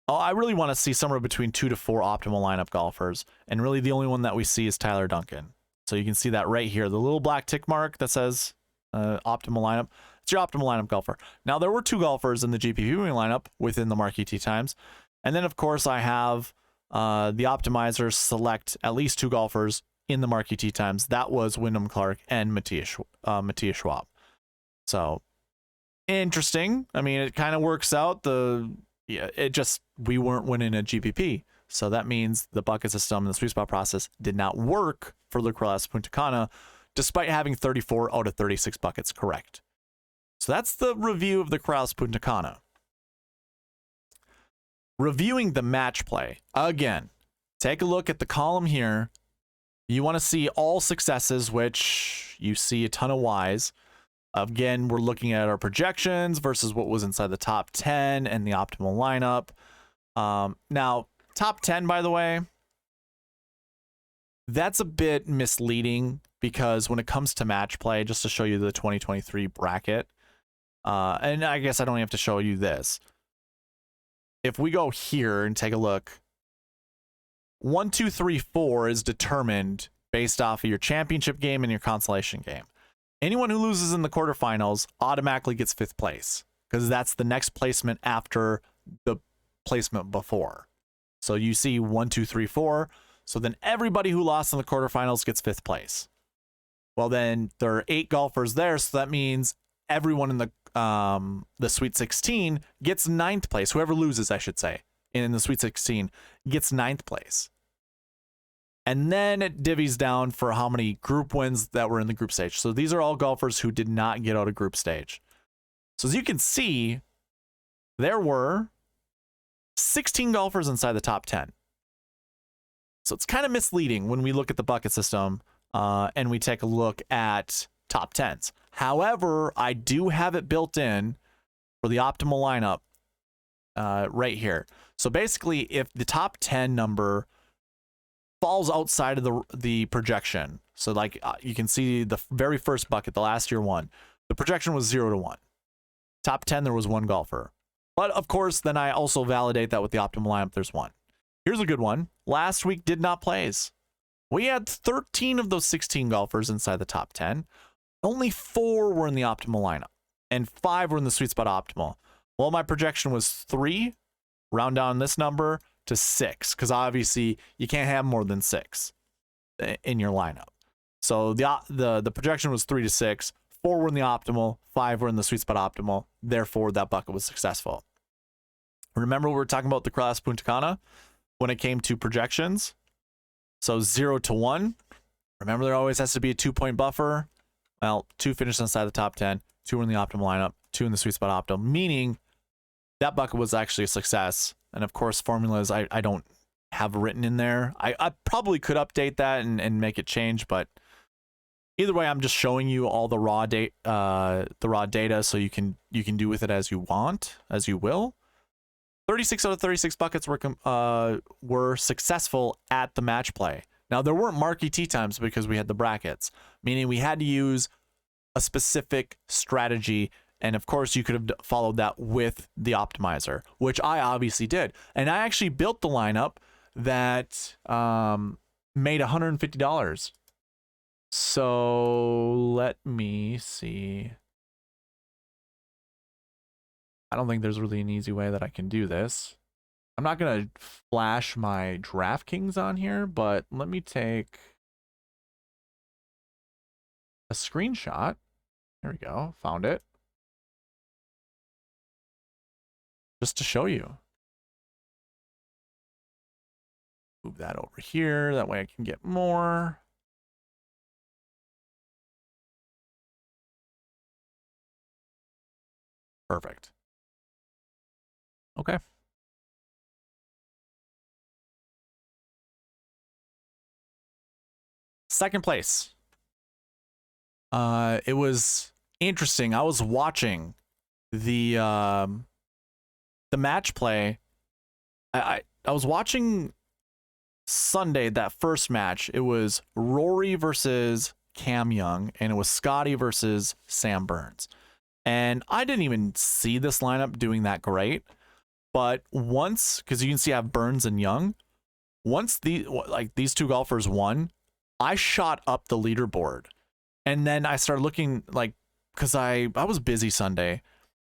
I really want to see somewhere between 2 to 4 optimal lineup golfers, and really the only one that we see is Tyler Duncan. So you can see that right here, the little black tick mark that says optimal lineup. It's your optimal lineup golfer. Now, there were 2 golfers in the GPP lineup within the marquee tee times, and then of course I have the optimizers select at least 2 golfers in the marquee tee times. That was Wyndham Clark and Matthias Schwab. So interesting. I mean, it kind of works out. We weren't winning a GPP. So that means the bucket system and the sweet spot process did not work for the Corrales Puntacana, despite having 34 out of 36 buckets correct. So that's the review of the Corrales Puntacana. Reviewing the match play. Again, take a look at the column here. You want to see all successes, which you see a ton of Ys. Again, we're looking at our projections versus what was inside the top 10 and the optimal lineup. Now, top 10, by the way, that's a bit misleading, because when it comes to match play, just to show you the 2023 bracket, and I guess I don't have to show you this. If we go here and take a look, 1, 2, 3, 4 is determined based off of your championship game and your consolation game. Anyone who loses in the quarterfinals automatically gets 5th place, because that's the next placement after the placement before. So you see 1, 2, 3, 4. So then everybody who lost in the quarterfinals gets 5th place. Well, then there are 8 golfers there, so that means everyone in the Sweet 16 gets 9th place. Whoever loses, I should say, in the Sweet 16 gets 9th place. And then it divvies down for how many group wins that were in the group stage. So these are all golfers who did not get out of group stage. So as you can see, there were 16 golfers inside the top 10. So it's kind of misleading when we look at the bucket system and we take a look at top 10s. However, I do have it built in for the optimal lineup right here. So basically, if the top 10 number falls outside of the projection, so like you can see the very first bucket, the last year one, the projection was 0 to 1. Top 10, there was one golfer. But of course, then I also validate that with the optimal lineup, there's one. Here's a good one. Last week did not plays. We had 13 of those 16 golfers inside the top 10. Only 4 were in the optimal lineup, and 5 were in the sweet spot optimal. Well, my projection was 3. Round down this number to 6, because obviously you can't have more than 6 in your lineup. So the projection was 3 to 6. 4 were in the optimal, 5 were in the sweet spot optimal. Therefore, that bucket was successful. Remember, we were talking about the class Puntacana when it came to projections. So 0 to 1. Remember, there always has to be a 2-point buffer. Well, 2 finished inside the top 10, 2 were in the optimal lineup, 2 in the sweet spot optimal, meaning that bucket was actually a success. And of course, formulas I don't have written in there. I probably could update that and make it change, but either way, I'm just showing you all the raw data, so you can do with it as you want, as you will. 36 out of 36 buckets were successful at the match play. Now, there weren't marquee tee times because we had the brackets, meaning we had to use a specific strategy. And of course, you could have followed that with the optimizer, which I obviously did. And I actually built the lineup that made $150. So let me see. I don't think there's really an easy way that I can do this. I'm not going to flash my DraftKings on here, but let me take a screenshot. There we go. Found it. Just to show you. Move that over here. That way I can get more. Perfect. Okay. Second place. It was interesting. I was watching the match play. I was watching Sunday, that first match. It was Rory versus Cam Young, and it was Scotty versus Sam Burns. And I didn't even see this lineup doing that great. But once, because you can see I have Burns and Young, once these two golfers won, I shot up the leaderboard. And then I started looking, because I was busy Sunday.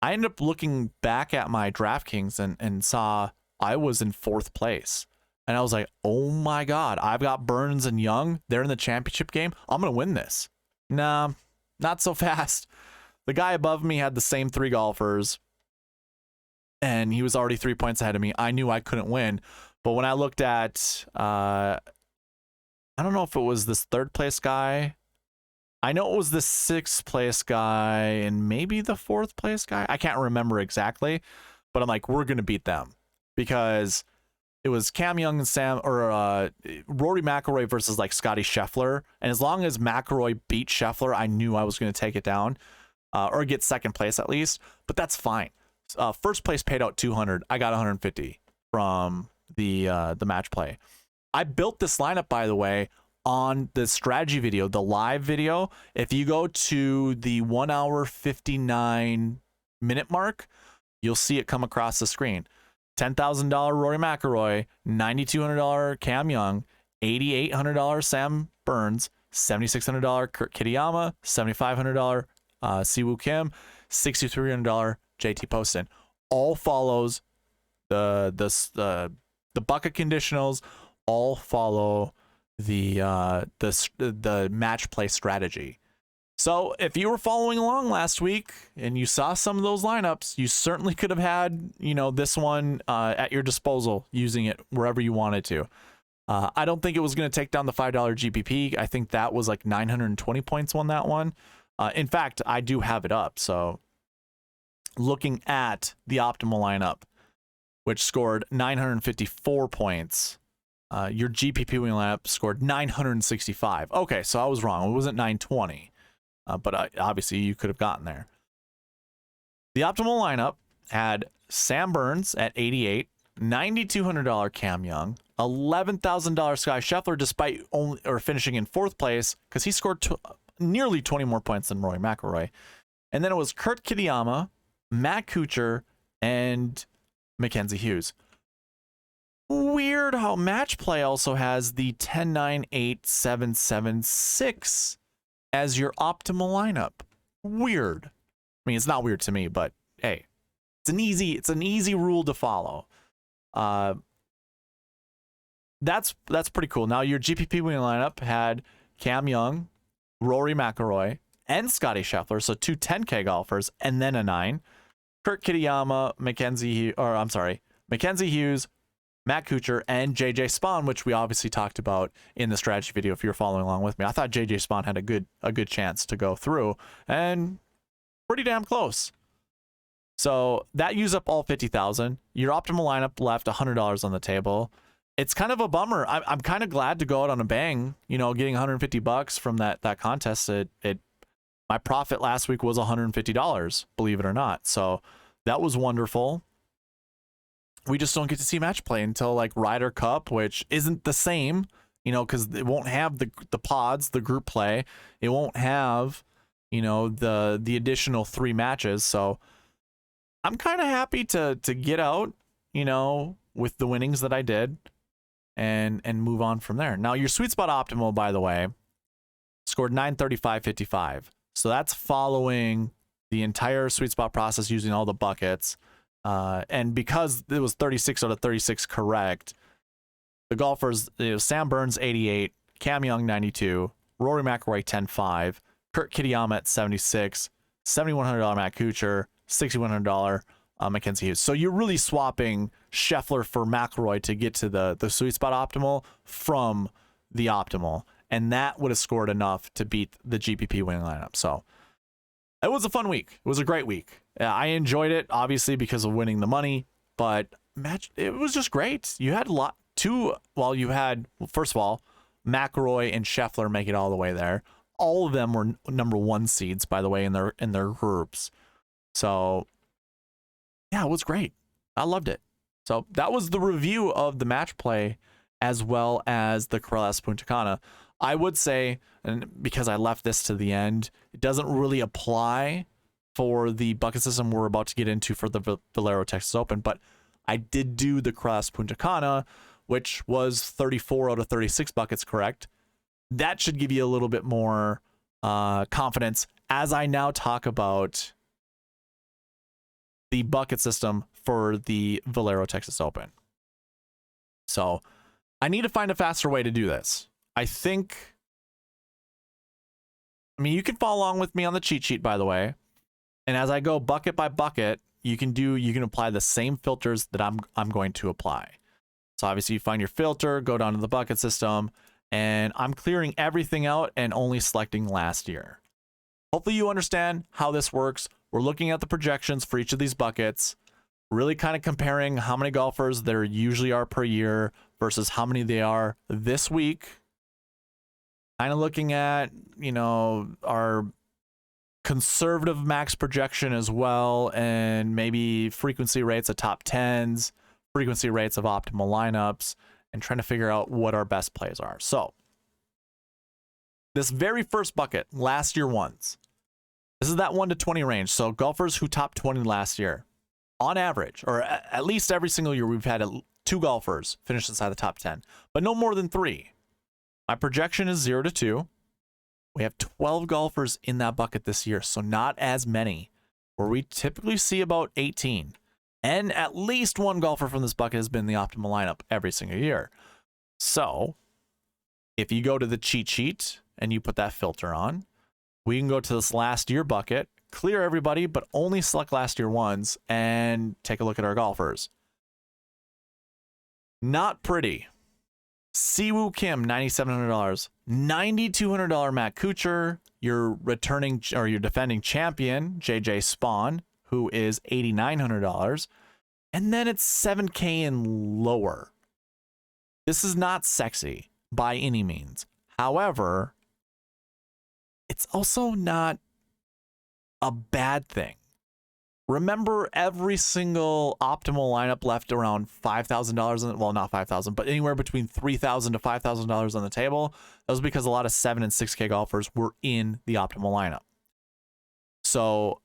I ended up looking back at my DraftKings and saw I was in 4th place. And I was like, oh my God, I've got Burns and Young. They're in the championship game. I'm going to win this. Nah, not so fast. The guy above me had the same 3 golfers, and he was already 3 points ahead of me. I knew I couldn't win. But when I looked at, I don't know if it was this 3rd place guy. I know it was the 6th place guy and maybe the 4th place guy. I can't remember exactly, but I'm like, we're going to beat them, because it was Cam Young and Rory McIlroy versus Scotty Scheffler. And as long as McIlroy beat Scheffler, I knew I was going to take it down, or get 2nd place at least, but that's fine. First place paid out 200. I got 150 from the match play. I built this lineup, by the way, on the strategy video, the live video. If you go to the 1 hour 59 minute mark, you'll see it come across the screen. $10,000 Rory McIlroy, $9,200 Cam Young, $8,800 Sam Burns, $7,600 Kurt Kitayama, $7,500 Siwoo Kim, $6,300 JT Poston. All follows the bucket conditionals. All follow the match play strategy. So if you were following along last week and you saw some of those lineups, you certainly could have had, this one at your disposal, using it wherever you wanted to. I don't think it was going to take down the $5 GPP. I think that was 920 points won that one. In fact, I do have it up. So looking at the optimal lineup, which scored 954 points, Your GPP winning lineup scored 965. Okay, so I was wrong. It wasn't 920, but obviously you could have gotten there. The optimal lineup had Sam Burns at 88, $9,200 Cam Young, $11,000 Sky Scheffler, despite finishing in 4th place because he scored nearly 20 more points than Rory McIlroy. And then it was Kurt Kitayama, Matt Kuchar, and Mackenzie Hughes. Weird how Match Play also has the 10-9-8-7-7-6 as your optimal lineup. Weird. I mean, it's not weird to me, but hey, it's an easy rule to follow. That's pretty cool. Now your GPP winning lineup had Cam Young, Rory McIlroy, and Scotty Scheffler, so 2 10K golfers, and then a 9. Kurt Kitayama, Mackenzie Hughes, Matt Kuchar, and JJ Spawn, which we obviously talked about in the strategy video if you're following along with me. I thought JJ Spawn had a good chance to go through, and pretty damn close. So that used up all 50,000. Your optimal lineup left $100 on the table. It's kind of a bummer. I'm kind of glad to go out on a bang, getting $150 from that contest. My profit last week was $150, believe it or not. So that was wonderful. We just don't get to see Match Play until like Ryder Cup, which isn't the same, because it won't have the pods, the group play. It won't have, the additional 3 matches. So I'm kind of happy to get out, with the winnings that I did and move on from there. Now your Sweet Spot Optimal, by the way, scored 935.55. So that's following the entire Sweet Spot process using all the buckets. And because it was 36 out of 36 correct, the golfers, Sam Burns 88, Cam Young 92, Rory McIlroy 10.5, Kurt Kitayama at 76, $7,100 Matt Kuchar, $6,100 Mackenzie Hughes. So you're really swapping Scheffler for McIlroy to get to the Sweet Spot Optimal from the Optimal, and that would have scored enough to beat the GPP winning lineup. So it was a fun week. It was a great week. I enjoyed it, obviously, because of winning the money, but it was just great. You had first of all, McIlroy and Scheffler make it all the way there. All of them were number 1 seeds, by the way, in their groups. So yeah, it was great. I loved it. So that was the review of the Match Play as well as the Corrales Puntacana. I would say, and because I left this to the end, it doesn't really apply for the bucket system we're about to get into for the Valero Texas Open, but I did do the Corrales Puntacana, which was 34 out of 36 buckets correct. That should give you a little bit more confidence as I now talk about the bucket system for the Valero Texas Open. So I need to find a faster way to do this. I mean, you can follow along with me on the cheat sheet, by the way. And as I go bucket by bucket, you can apply the same filters that I'm going to apply. So obviously you find your filter, go down to the bucket system, and I'm clearing everything out and only selecting last year. Hopefully you understand how this works. We're looking at the projections for each of these buckets, really kind of comparing how many golfers there usually are per year versus how many they are this week. Kind of looking at, our conservative max projection as well, and maybe frequency rates of top 10s, frequency rates of optimal lineups, and trying to figure out what our best plays are. So this very first bucket, last year ones, this is that 1 to 20 range. So golfers who top 20 last year, on average, or at least every single year, we've had 2 golfers finish inside the top 10, but no more than 3. My projection is 0 to 2. We have 12 golfers in that bucket this year, so not as many, where we typically see about 18. And at least 1 golfer from this bucket has been in the optimal lineup every single year. So if you go to the cheat sheet and you put that filter on, we can go to this last year bucket, clear everybody, but only select last year ones, and take a look at our golfers. Not pretty. Siwoo Kim, $9,700. $9,200 Matt Kuchar. Your defending champion, JJ Spawn, who is $8,900. And then it's $7K and lower. This is not sexy by any means. However, it's also not a bad thing. Remember, every single optimal lineup left around $5,000, well, not $5,000, but anywhere between $3,000 to $5,000 on the table. That was because a lot of 7 and 6K golfers were in the optimal lineup. So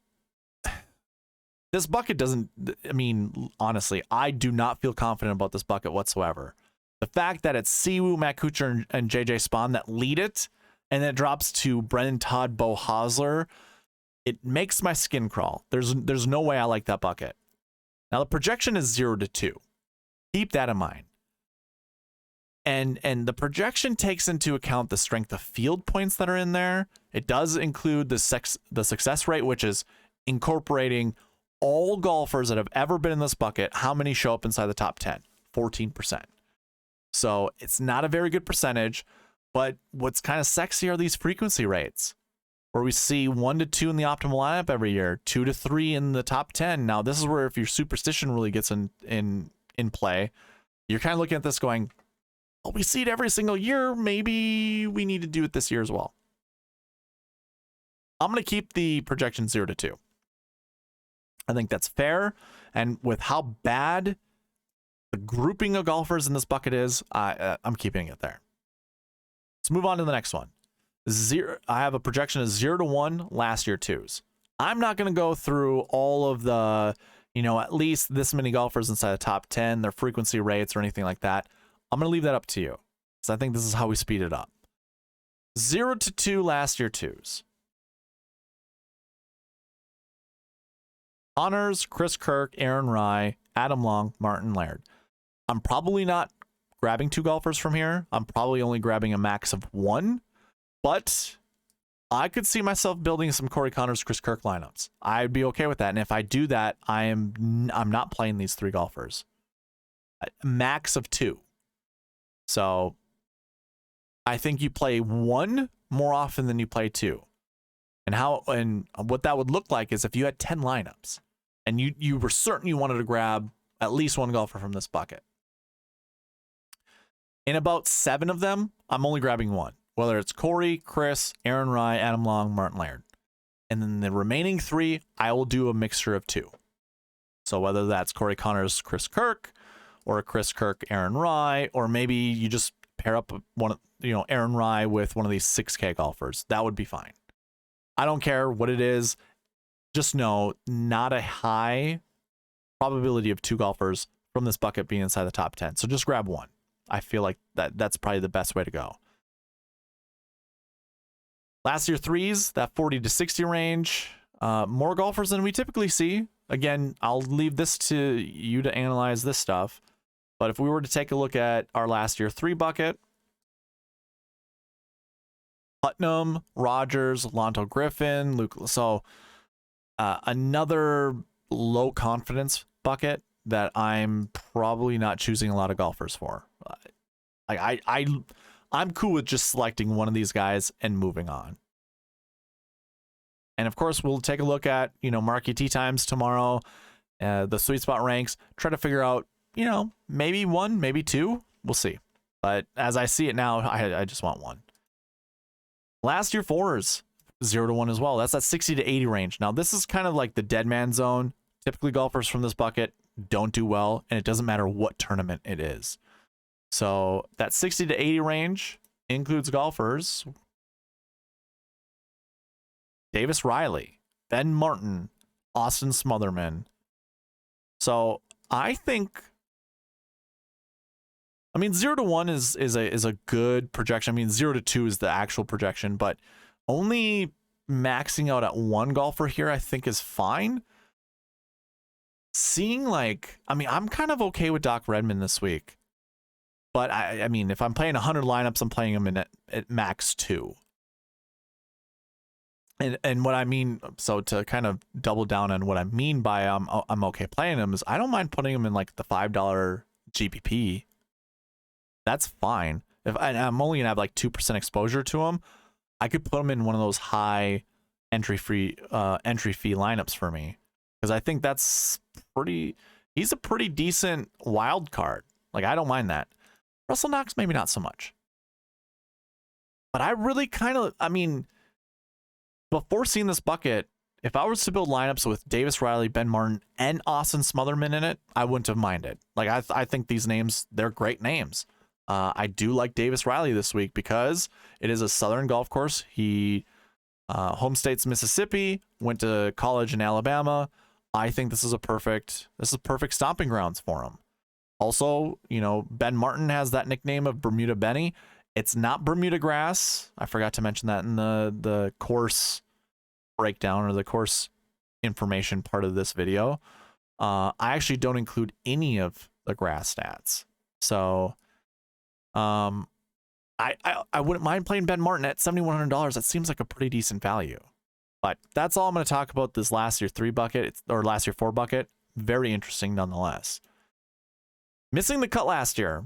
this bucket doesn't, I mean, honestly, I do not feel confident about this bucket whatsoever. The fact that it's Siwoo, Matt Kuchar, and JJ Spawn that lead it, and then it drops to Brennan Todd, Beau Hosler, it makes my skin crawl. There's no way I like that bucket. Now the projection is 0 to 2. Keep that in mind. And the projection takes into account the strength of field points that are in there. It does include the success rate, which is incorporating all golfers that have ever been in this bucket. How many show up inside the top 10? 14%. So it's not a very good percentage, but what's kind of sexy are these frequency rates, where we see 1 to 2 in the optimal lineup every year, 2 to 3 in the top 10. Now, this is where if your superstition really gets in play, you're kind of looking at this going, well, we see it every single year. Maybe we need to do it this year as well. I'm going to keep the projection 0 to 2. I think that's fair. And with how bad the grouping of golfers in this bucket is, I'm keeping it there. Let's move on to the next one. I have a projection of 0 to 1 last year twos. I'm not going to go through all of the, at least this many golfers inside the top 10, their frequency rates or anything like that. I'm going to leave that up to you, because I think this is how we speed it up. 0 to 2 last year twos. Honors, Chris Kirk, Aaron Rai, Adam Long, Martin Laird. I'm probably not grabbing 2 golfers from here. I'm probably only grabbing a max of 1, but I could see myself building some Corey Connors, Chris Kirk lineups. I'd be okay with that. And if I do that, I'm not playing these 3 golfers. A max of 2. So I think you play 1 more often than you play 2. And what that would look like is if you had 10 lineups and you were certain you wanted to grab at least 1 golfer from this bucket. In about 7 of them, I'm only grabbing 1. Whether it's Corey, Chris, Aaron Rai, Adam Long, Martin Laird. And then the remaining 3, I will do a mixture of 2. So whether that's Corey Connors, Chris Kirk, or Chris Kirk, Aaron Rai, or maybe you just pair up Aaron Rai with one of these 6K golfers. That would be fine. I don't care what it is. Just know, not a high probability of 2 golfers from this bucket being inside the top 10. So just grab 1. I feel like that's probably the best way to go. Last year threes, that 40 to 60 range, more golfers than we typically see. Again, I'll leave this to you to analyze this stuff. But if we were to take a look at our last year 3 bucket, Putnam, Rogers, Lonto Griffin, Luke. So another low confidence bucket that I'm probably not choosing a lot of golfers for. I'm cool with just selecting one of these guys and moving on. And of course, we'll take a look at, marquee tee times tomorrow, the sweet spot ranks, try to figure out, maybe 1, maybe 2. We'll see. But as I see it now, I just want 1. Last year fours, 0 to 1 as well. That's that 60 to 80 range. Now, this is kind of like the dead man zone. Typically, golfers from this bucket don't do well, and it doesn't matter what tournament it is. So that 60 to 80 range includes golfers Davis Riley, Ben Martin, Austin Smotherman. So I think, 0 to 1 is a good projection. 0 to 2 is the actual projection, but only maxing out at 1 golfer here I think is fine. Seeing I'm kind of okay with Doc Redman this week. But if I'm playing 100 lineups, I'm playing them at max 2. And what I mean, so to kind of double down on what I mean by I'm okay playing them, is I don't mind putting them in like the $5 GPP. That's fine. If I'm only gonna have like 2% exposure to them, I could put them in one of those high entry fee lineups for me, because I think that's he's a pretty decent wild card. Like, I don't mind that. Russell Knox, maybe not so much. But I really kind of, I mean, before seeing this bucket, if I was to build lineups with Davis Riley, Ben Martin, and Austin Smotherman in it, I wouldn't have minded. Like, I think these names, they're great names. I do like Davis Riley this week because it is a Southern golf course. He home state's Mississippi, went to college in Alabama. I think this is perfect stomping grounds for him. Also, you know, Ben Martin has that nickname of Bermuda Benny. It's not Bermuda grass. I forgot to mention that in the course breakdown or the course information part of this video. I actually don't include any of the grass stats. So I wouldn't mind playing Ben Martin at $7,100. That seems like a pretty decent value. But that's all I'm going to talk about this last year 3 bucket or last year 4 bucket. Very interesting nonetheless. Missing the cut last year.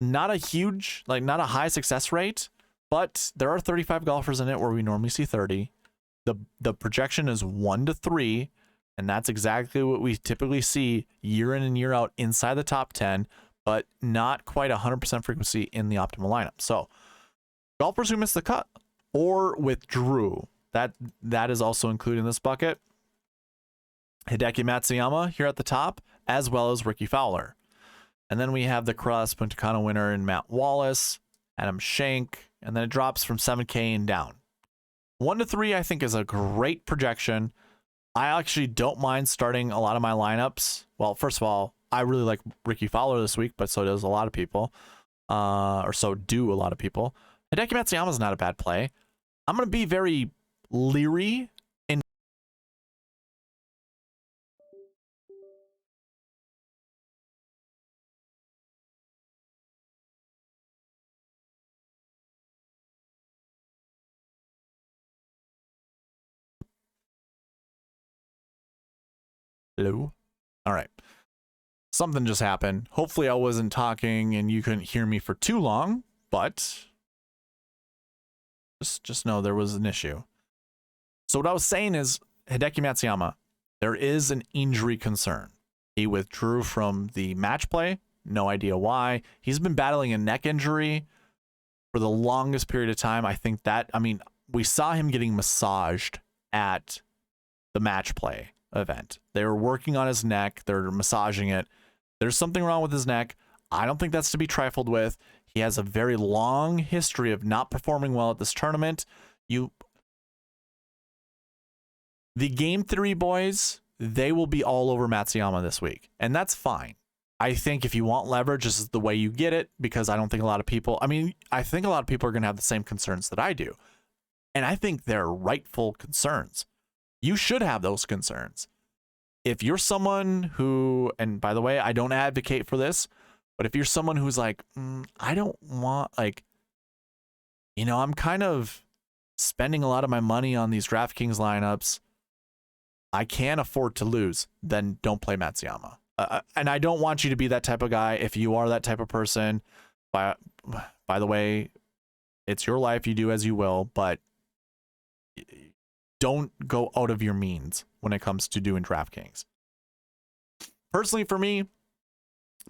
Not a huge, like not a high success rate, but there are 35 golfers in it where we normally see 30. The projection is 1 to 3, and that's exactly what we typically see year in and year out inside the top 10, but not quite 100% frequency in the optimal lineup. So golfers who missed the cut or withdrew, that is also included in this bucket. Hideki Matsuyama here at the top, as well as Ricky Fowler. And then we have the Cross Puntacana winner in Matt Wallace, Adam Schenk, and then it drops from 7K and down. 1 to 3, I think, is a great projection. I actually don't mind starting a lot of my lineups. Well, first of all, I really like Ricky Fowler this week, but so does a lot of people. Or so do a lot of people. Hideki Matsuyama is not a bad play. I'm going to be very leery in Hello? All right. Something just happened. Hopefully I wasn't talking and you couldn't hear me for too long, but just know there was an issue. So what I was saying is Hideki Matsuyama, there is an injury concern. He withdrew from the match play. No idea why. He's been battling a neck injury for the longest period of time. I think that, I mean, we saw him getting massaged at the match play event. They were working on his neck. They're massaging it. There's something wrong with his neck. I don't think that's to be trifled with. He has a very long history of not performing well at this tournament. The game theory boys, they will be all over Matsuyama this week, and that's fine. I think if you want leverage, this is the way you get it, because I don't think a lot of people, I think a lot of people are going to have the same concerns that I do. And I think they're rightful concerns. You should have those concerns. If you're someone who, and by the way, I don't advocate for this, but if you're someone who's like, I don't want, like, you know, I'm kind of spending a lot of my money on these DraftKings lineups, I can't afford to lose, then don't play Matsuyama. And I don't want you to be that type of guy. If you are that type of person, by the way, it's your life, you do as you will, but don't go out of your means when it comes to doing DraftKings. Personally, for me,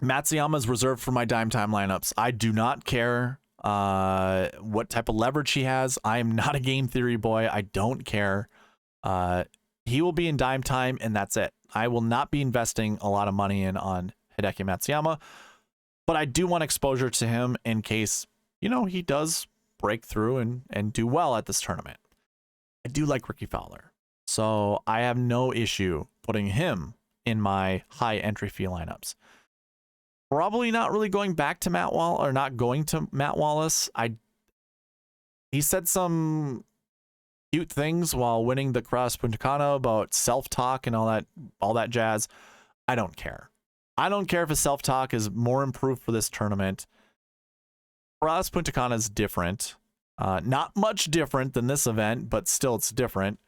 Matsuyama is reserved for my dime time lineups. I do not care what type of leverage he has. I am not a game theory boy. I don't care. He will be in dime time, and that's it. I will not be investing a lot of money on Hideki Matsuyama, but I do want exposure to him in case, you know, he does break through and do well at this tournament. I do like Ricky Fowler, so I have no issue putting him in my high entry fee lineups. Probably not really going back to Matt Wallace, or not going to Matt Wallace. He said some cute things while winning the Cross Puntacana about self-talk and all that jazz. I don't care. I don't care if his self-talk is more improved for this tournament. Cross Puntacana is different. Not much different than this event, but still it's different.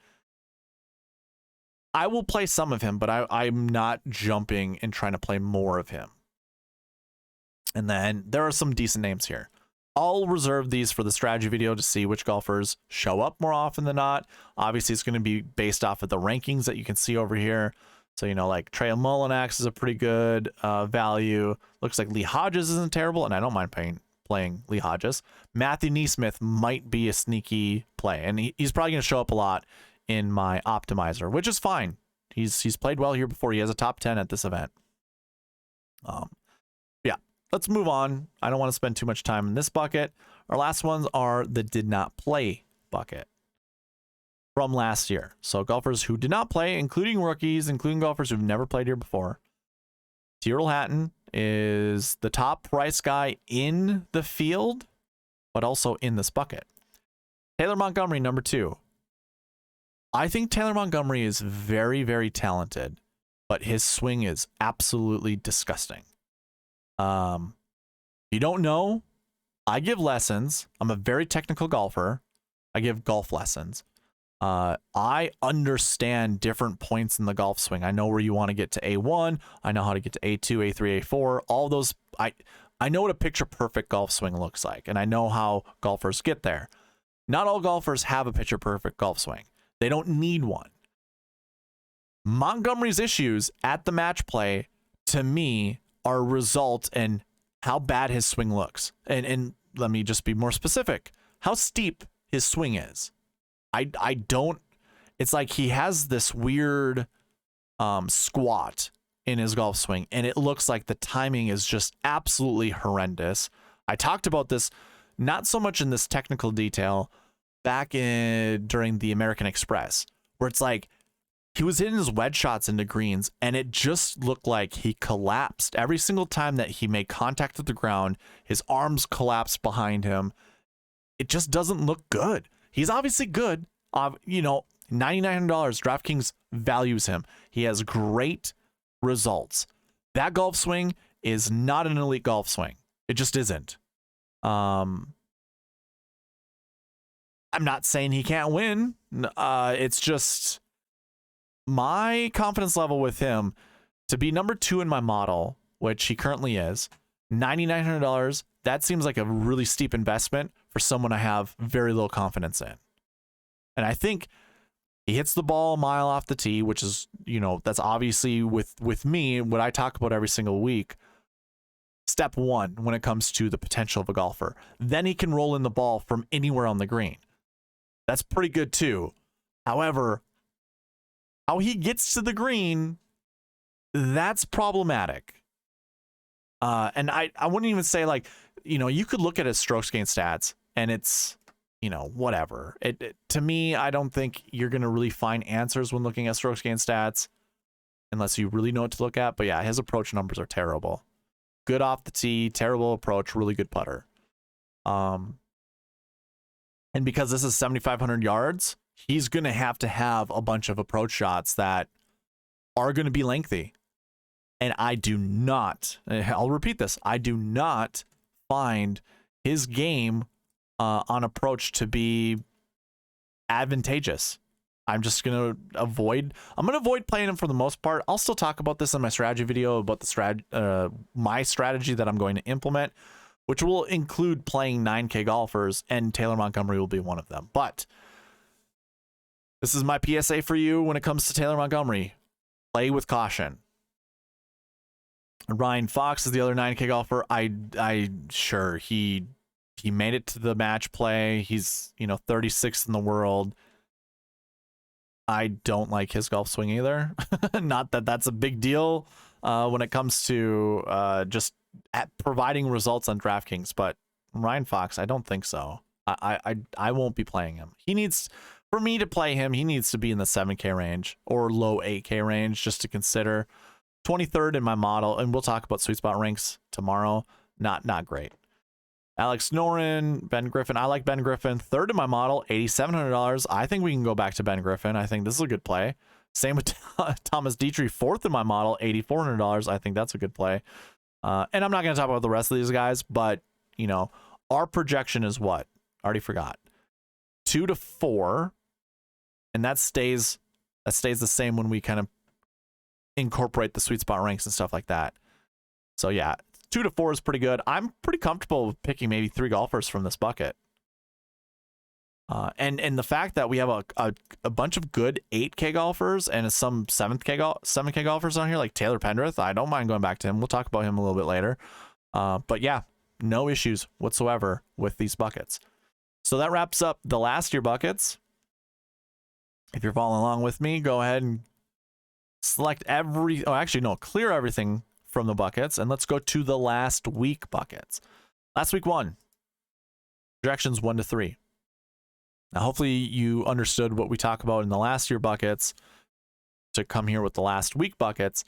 I will play some of him, but I'm not jumping and trying to play more of him. And then there are some decent names here. I'll reserve these for the strategy video to see which golfers show up more often than not. Obviously, it's going to be based off of the rankings that you can see over here. So, you know, like Trey Mullinax is a pretty good value. Looks like Lee Hodges isn't terrible, and I don't mind playing Lee Hodges. Matthew Neesmith might be a sneaky play, and he's probably going to show up a lot in my optimizer, which is fine. He's played well here before. He has a top 10 at this event. Yeah, let's move on. I don't want to spend too much time in this bucket. Our last ones are the did not play bucket from last year. So golfers who did not play, including rookies, including golfers who've never played here before. Tyrrell Hatton is the top price guy in the field, but also in this bucket. Taylor Montgomery, number 2. I think Taylor Montgomery is very, very talented, but his swing is absolutely disgusting. You don't know, I give lessons. I'm a very technical golfer. I give golf lessons. I understand different points in the golf swing. I know where you want to get to A1. I know how to get to A2, A3, A4. All those, I know what a picture perfect golf swing looks like, and I know how golfers get there. Not all golfers have a picture perfect golf swing. They don't need one. Montgomery's issues at the match play, to me, are a result in how bad his swing looks. And let me just be more specific. How steep his swing is. I don't, it's like he has this weird squat in his golf swing, and it looks like the timing is just absolutely horrendous. I talked about this not so much in this technical detail back during the American Express, where it's like he was hitting his wedge shots into greens, and it just looked like he collapsed every single time that he made contact with the ground. His arms collapsed behind him. It just doesn't look good. He's obviously good. You know, $9,900. DraftKings values him. He has great results. That golf swing is not an elite golf swing. It just isn't. I'm not saying he can't win. It's just my confidence level with him to be number 2 in my model, which he currently is, $9,900. That seems like a really steep investment for someone I have very little confidence in. And I think he hits the ball a mile off the tee, which is, you know, that's obviously with me, what I talk about every single week. Step 1 when it comes to the potential of a golfer. Then he can roll in the ball from anywhere on the green. That's pretty good too. However, how he gets to the green, that's problematic. And I wouldn't even say, like, you know, you could look at his strokes gain stats and it's, you know, whatever. To me, I don't think you're going to really find answers when looking at strokes gain stats unless you really know what to look at. But yeah, his approach numbers are terrible. Good off the tee, terrible approach, really good putter. And because this is 7,500 yards, he's going to have a bunch of approach shots that are going to be lengthy. And I do not, I'll repeat this, I do not find his game on approach to be advantageous. I'm just going to avoid playing him for the most part. I'll still talk about this in my strategy video about the my strategy that I'm going to implement, which will include playing 9K golfers, and Taylor Montgomery will be one of them. But this is my PSA for you when it comes to Taylor Montgomery. Play with caution. Ryan Fox is the other 9K golfer. Sure, he made it to the match play. He's, you know, 36th in the world. I don't like his golf swing either. Not that that's a big deal when it comes to just providing results on DraftKings, but Ryan Fox, I don't think so. I won't be playing him. He needs, for me to play him, he needs to be in the 7K range or low 8K range just to consider. 23rd in my model, and we'll talk about sweet spot ranks tomorrow. Not great. Alex Noren, Ben Griffin. I like Ben Griffin. 3rd in my model, $8,700. I think we can go back to Ben Griffin. I think this is a good play. Same with Thomas Dietrich, 4th in my model, $8,400. I think that's a good play. And I'm not going to talk about the rest of these guys, but, you know, our projection is what? Already forgot. 2 to 4, and that stays the same when we kind of incorporate the sweet spot ranks and stuff like that. So yeah, 2 to 4 is pretty good. I'm pretty comfortable with picking maybe 3 golfers from this bucket. And the fact that we have a bunch of good 8K golfers and some 7K golfers on here, like Taylor Pendrith, I don't mind going back to him. We'll talk about him a little bit later. But yeah, no issues whatsoever with these buckets. So that wraps up the last year buckets. If you're following along with me, go ahead and select clear everything from the buckets, and let's go to the last week buckets. Last week 1, projections 1 to 3. Now, hopefully you understood what we talk about in the last year buckets to come here with the last week buckets.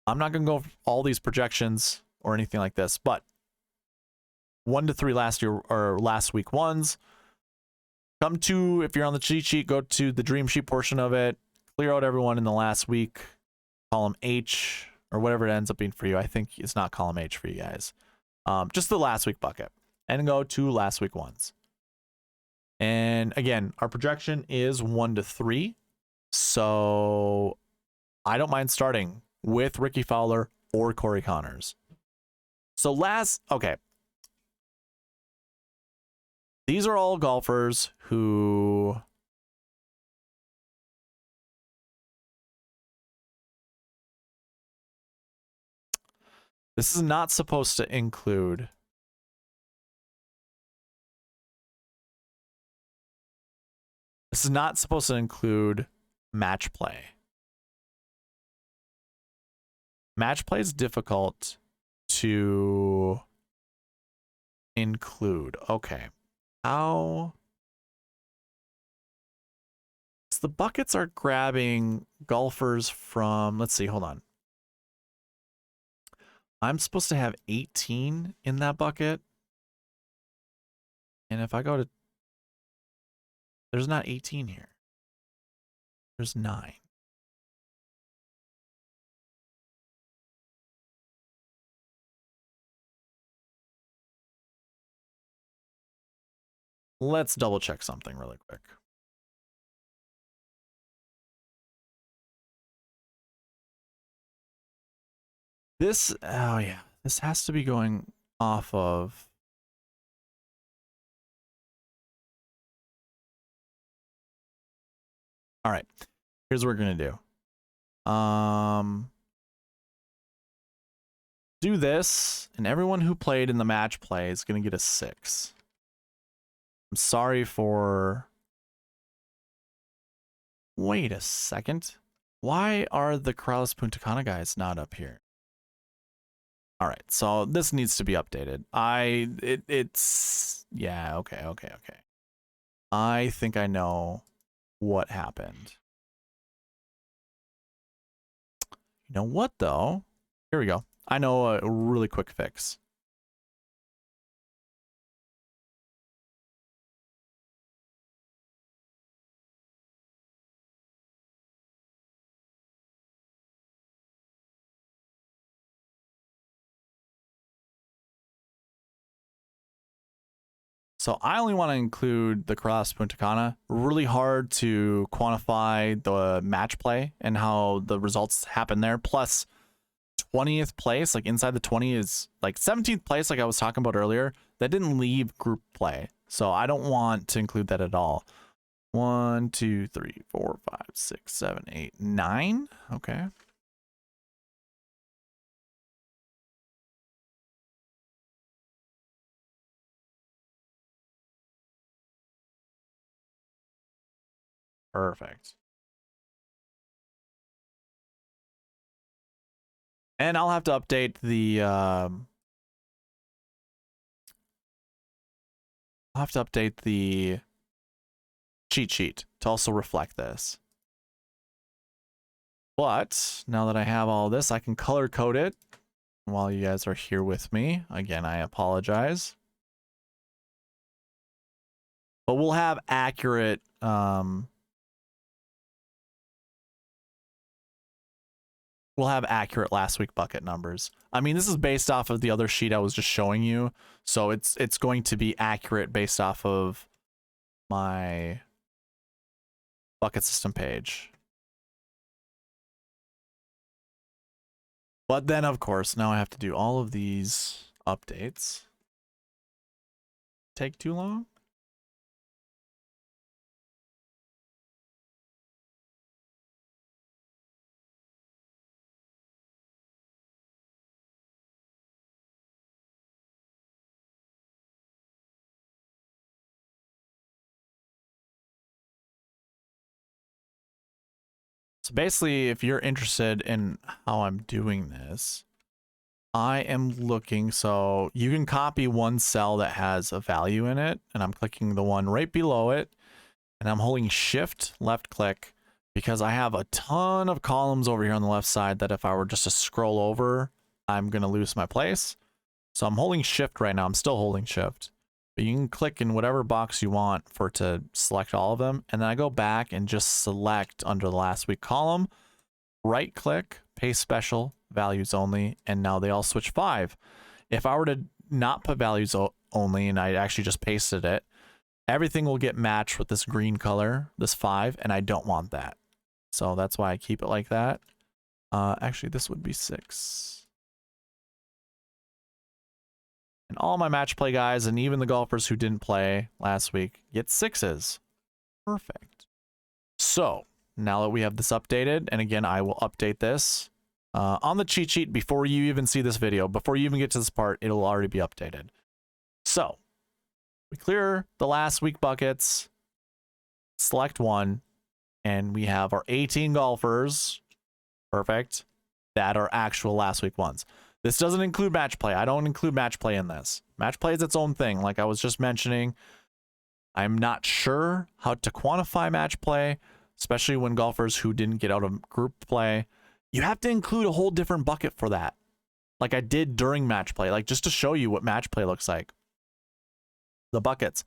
I'm not going to go over all these projections or anything like this, but 1 to 3 last year or last week ones. Come to, if you're on the cheat sheet, go to the dream sheet portion of it, clear out everyone in the last week, column H, or whatever it ends up being for you. I think it's not column H for you guys. Just the last week bucket, and go to last week ones. And again, our projection is 1 to 3. So I don't mind starting with Ricky Fowler or Corey Connors. So okay. These are all golfers who this is not supposed to include. This is not supposed to include match play. Match play is difficult to include. Okay. How? So the buckets are grabbing golfers from, let's see, hold on. I'm supposed to have 18 in that bucket. And if I go to, there's not 18 here. There's 9. Let's double check something really quick. This, oh yeah, this has to be going off of. All right, here's what we're gonna do. Do this, and everyone who played in the match play is gonna get a 6. I'm sorry for. Wait a second. Why are the Corrales Puntacana guys not up here? All right, so this needs to be updated. Yeah, okay. I think I know what happened. You know what though? Here we go. I know a really quick fix. So I only want to include the Corrales Puntacana. Really hard to quantify the match play and how the results happen there. Plus 20th place, like inside the 20 is like 17th place, like I was talking about earlier. That didn't leave group play. So I don't want to include that at all. 1, 2, 3, 4, 5, 6, 7, 8, 9. Okay. Perfect. And I'll have to update the cheat sheet to also reflect this. But now that I have all this, I can color code it while you guys are here with me. Again, I apologize. But we'll have accurate last week bucket numbers. I mean, this is based off of the other sheet I was just showing you, so it's going to be accurate based off of my bucket system page. But then, of course, now I have to do all of these updates. Take too long? So basically, if you're interested in how I'm doing this, I am looking, so you can copy one cell that has a value in it, and I'm clicking the one right below it, and I'm holding shift left click because I have a ton of columns over here on the left side that if I were just to scroll over, I'm going to lose my place. So I'm holding shift right now. I'm still holding shift, but you can click in whatever box you want for it to select all of them. And then I go back and just select under the last week column, right click, paste special, values only, and now they all switch 5. If I were to not put values only and I actually just pasted it, everything will get matched with this green color, this 5, and I don't want that. So that's why I keep it like that. Actually, this would be 6. And all my match play guys and even the golfers who didn't play last week get 6s. Perfect. So now that we have this updated, and again, I will update this on the cheat sheet before you even see this video, before you even get to this part, it'll already be updated. So we clear the last week buckets, select one, and we have our 18 golfers, perfect, that are actual last week ones. This doesn't include match play. I don't include match play in this. Match play is its own thing. Like I was just mentioning, I'm not sure how to quantify match play, especially when golfers who didn't get out of group play. You have to include a whole different bucket for that. Like I did during match play, like just to show you what match play looks like. The buckets.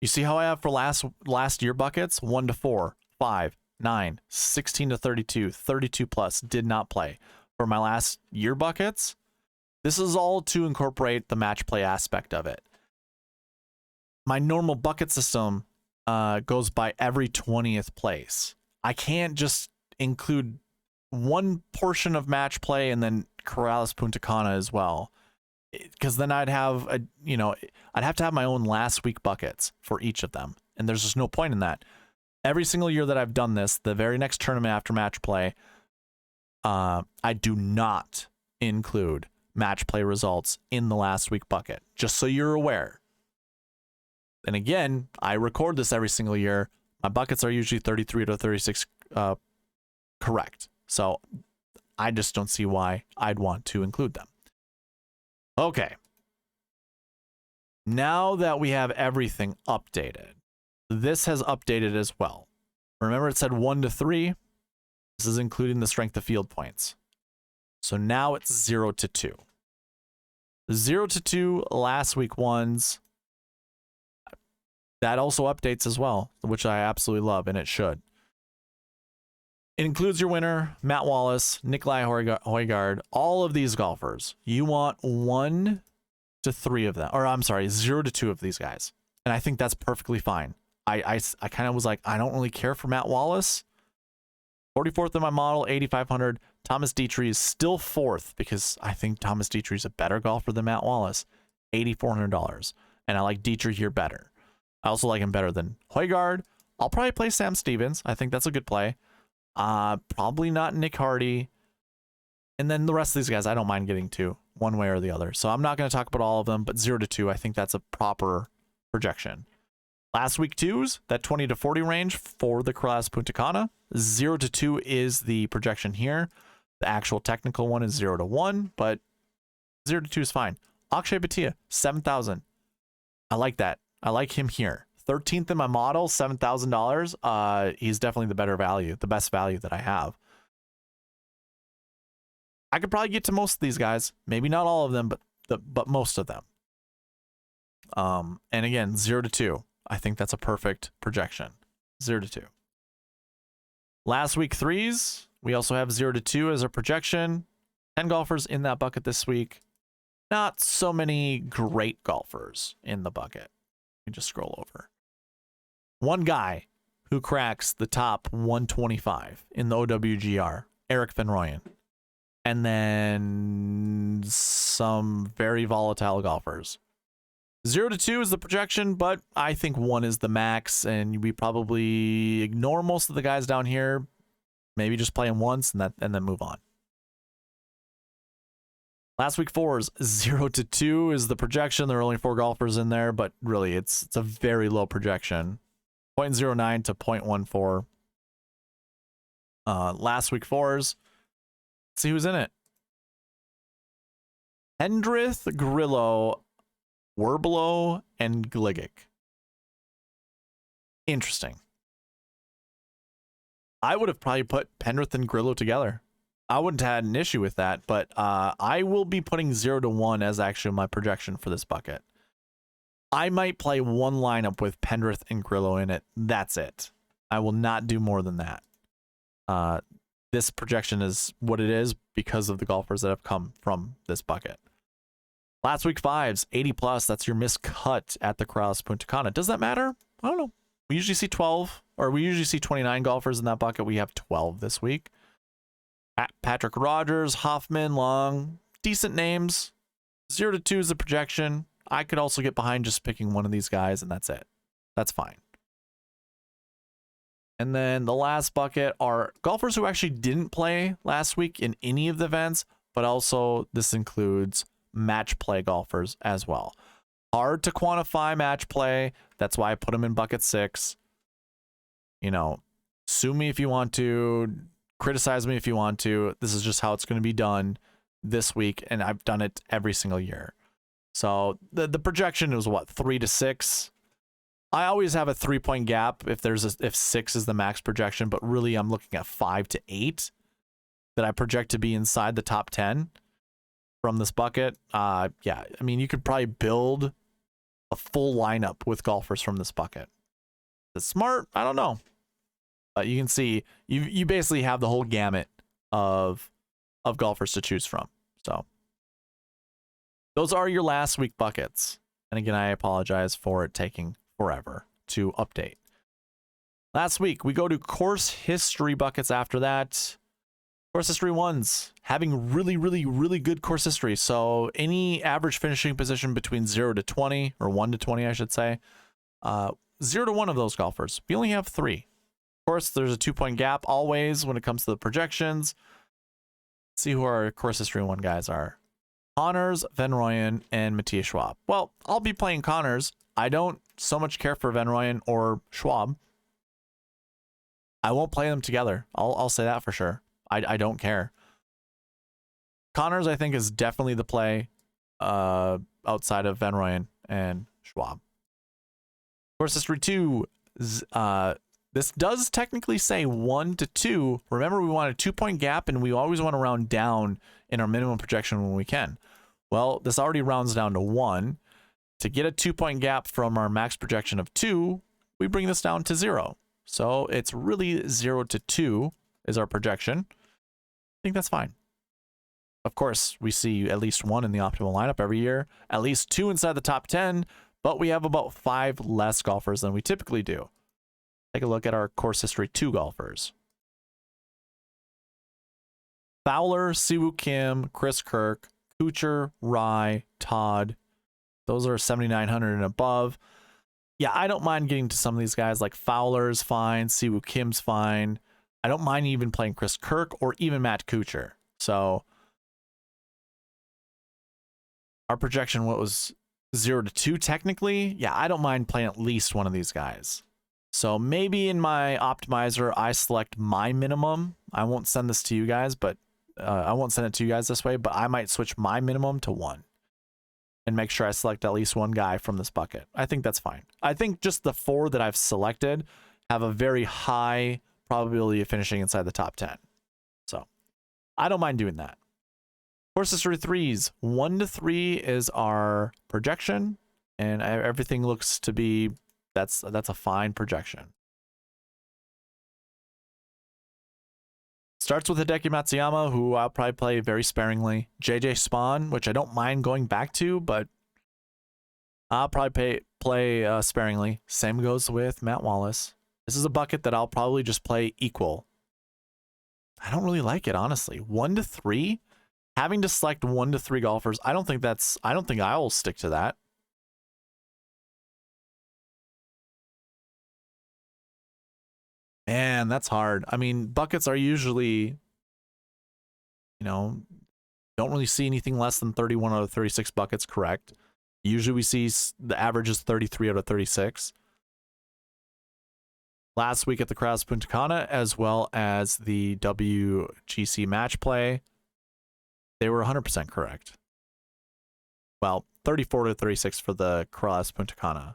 You see how I have for last year buckets? 1 to 4, 5, 9, 16 to 32, 32 plus did not play. For my last year buckets, this is all to incorporate the match play aspect of it. My normal bucket system goes by every 20th place. I can't just include one portion of match play and then Corrales Puntacana as well, because then I'd have I'd have to have my own last week buckets for each of them, and there's just no point in that. Every single year that I've done this, the very next tournament after match play, I do not include match play results in the last week bucket, just so you're aware. And again, I record this every single year. My buckets are usually 33 to 36 correct. So I just don't see why I'd want to include them. Okay. Now that we have everything updated, this has updated as well. Remember it said 1 to 3? This is including the strength of field points. So now it's 0 to 2. 0 to 2 last week ones. That also updates as well, which I absolutely love, and it should. It includes your winner, Matt Wallace, Nikolai Højgaard, all of these golfers. You want 1 to 3 of them, or I'm sorry, 0 to 2 of these guys. And I think that's perfectly fine. I kind of was like, I don't really care for Matt Wallace. 44th in my model, 8,500. Thomas Dietrich is still 4th because I think Thomas Dietrich is a better golfer than Matt Wallace. $8,400. And I like Dietrich here better. I also like him better than Højgaard. I'll probably play Sam Stevens. I think that's a good play. Probably not Nick Hardy. And then the rest of these guys, I don't mind getting to one way or the other. So I'm not going to talk about all of them, but 0 to 2, I think that's a proper projection. Last week 2s, that 20 to 40 range for the Corrales Puntacana. 0 to 2 is the projection here. The actual technical one is 0 to 1, but 0 to 2 is fine. Akshay Bhatia, 7,000. I like that. I like him here. 13th in my model, $7,000. He's definitely the better value, the best value that I have. I could probably get to most of these guys. Maybe not all of them, but most of them. And again, 0 to 2. I think that's a perfect projection. 0 to 2. Last week 3s, we also have 0 to 2 as a projection. 10 golfers in that bucket this week. Not so many great golfers in the bucket. You just scroll over. One guy who cracks the top 125 in the OWGR, Eric Van Rooyen. And then some very volatile golfers. 0 to 2 is the projection, but I think 1 is the max, and we probably ignore most of the guys down here. Maybe just play them once and then move on. Last week 4s, 0 to 2 is the projection. There are only 4 golfers in there, but really it's a very low projection. 0.09 to 0.14. Last week fours. Let's see who's in it. Pendrith, Grillo, Werblow, and Gligic. Interesting. I would have probably put Pendrith and Grillo together. I wouldn't have had an issue with that, but I will be putting 0 to 1 as actually my projection for this bucket. I might play one lineup with Pendrith and Grillo in it. That's it. I will not do more than that. This projection is what it is because of the golfers that have come from this bucket. Last week fives, 80 plus. That's your miscut at the Cross Puntacana. Does that matter? I don't know. We usually see 12, or we usually see 29 golfers in that bucket. We have 12 this week. Patrick Rogers, Hoffman, Long, decent names. 0 to 2 is the projection. I could also get behind just picking one of these guys, and that's it. That's fine. And then the last bucket are golfers who actually didn't play last week in any of the events, but also this includes match play golfers as well. Hard to quantify match play. That's why I put them in bucket 6. You know, sue me if you want to, criticize me if you want to. This is just how it's going to be done this week, and I've done it every single year. So the projection was what, 3 to 6. I always have a 3-point gap if 6 is the max projection, but really I'm looking at 5 to 8 that I project to be inside the top 10 from this bucket. Yeah, I mean, you could probably build a full lineup with golfers from this bucket. Is it smart? I don't know. But you can see you basically have the whole gamut of golfers to choose from. So those are your last week buckets. And again, I apologize for it taking forever to update. Last week, we go to course history buckets after that. Course history ones, having really, really, really good course history. So any average finishing position between 0 to 20, or 1 to 20, I should say. 0 to 1 of those golfers. We only have 3. Of course, there's a 2-point gap always when it comes to the projections. Let's see who our course history 1 guys are. Connors, Van Rooyen, and Matthias Schwab. Well, I'll be playing Connors. I don't so much care for Van Rooyen or Schwab. I won't play them together. I'll say that for sure. I don't care. Connors, I think, is definitely the play outside of Van Rooyen and Schwab. Course history 2. This does technically say 1 to 2. Remember, we want a 2-point gap, and we always want to round down in our minimum projection when we can. Well, this already rounds down to 1. To get a 2-point gap from our max projection of 2, we bring this down to 0. So it's really 0 to 2 is our projection. I think that's fine. Of course, we see at least 1 in the optimal lineup every year, at least 2 inside the top 10, but we have about 5 less golfers than we typically do. Take a look at our course history 2 golfers. Fowler, Siwoo Kim, Chris Kirk, Kuchar, Rye, Todd. Those are 7,900 and above. Yeah, I don't mind getting to some of these guys. Like Fowler's fine, Siwoo Kim's fine. I don't mind even playing Chris Kirk or even Matt Kuchar. So our projection, what was 0 to 2 technically? Yeah, I don't mind playing at least one of these guys. So maybe in my optimizer, I select my minimum. I won't send this to you guys, but I won't send it to you guys this way, but I might switch my minimum to 1 and make sure I select at least 1 guy from this bucket. I think that's fine. I think just the 4 that I've selected have a very high probability of finishing inside the top 10. So I don't mind doing that. Course history 3s, 1 to 3 is our projection, and everything looks to be that's a fine projection. Starts with Hideki Matsuyama, who I'll probably play very sparingly. JJ Spawn, which I don't mind going back to, but I'll probably play sparingly. Same goes with Matt Wallace. This is a bucket that I'll probably just play equal. I don't really like it, honestly. 1 to 3, having to select 1 to 3 golfers. I don't think I will stick to that. Man, that's hard. I mean, buckets are usually, don't really see anything less than 31 out of 36 buckets correct. Usually we see the average is 33 out of 36. last week at the Puntacana, as well as the WGC match play, they were 100% correct. Well, 34 to 36 for the Puntacana.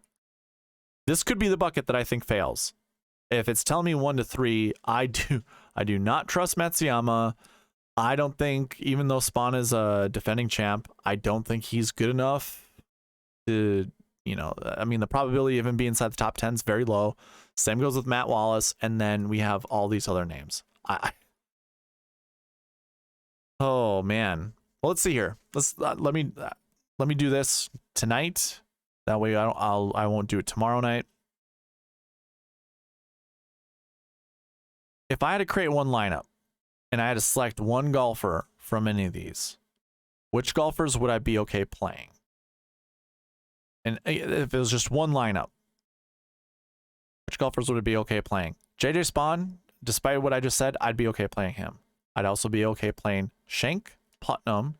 This could be the bucket that I think fails. If it's telling me 1 to 3, I do not trust Matsuyama. I don't think, even though Spawn is a defending champ, I don't think he's good enough to, you know, I mean, the probability of him being inside the top 10 is very low. Same goes with Matt Wallace, and then we have all these other names. Oh man. Well, let's see here. Let me do this tonight. That way I won't do it tomorrow night. If I had to create one lineup and I had to select one golfer from any of these, which golfers would I be okay playing? And if it was just one lineup, which golfers would it be okay playing? JJ Spawn, despite what I just said, I'd be okay playing him. I'd also be okay playing Schenk, Putnam,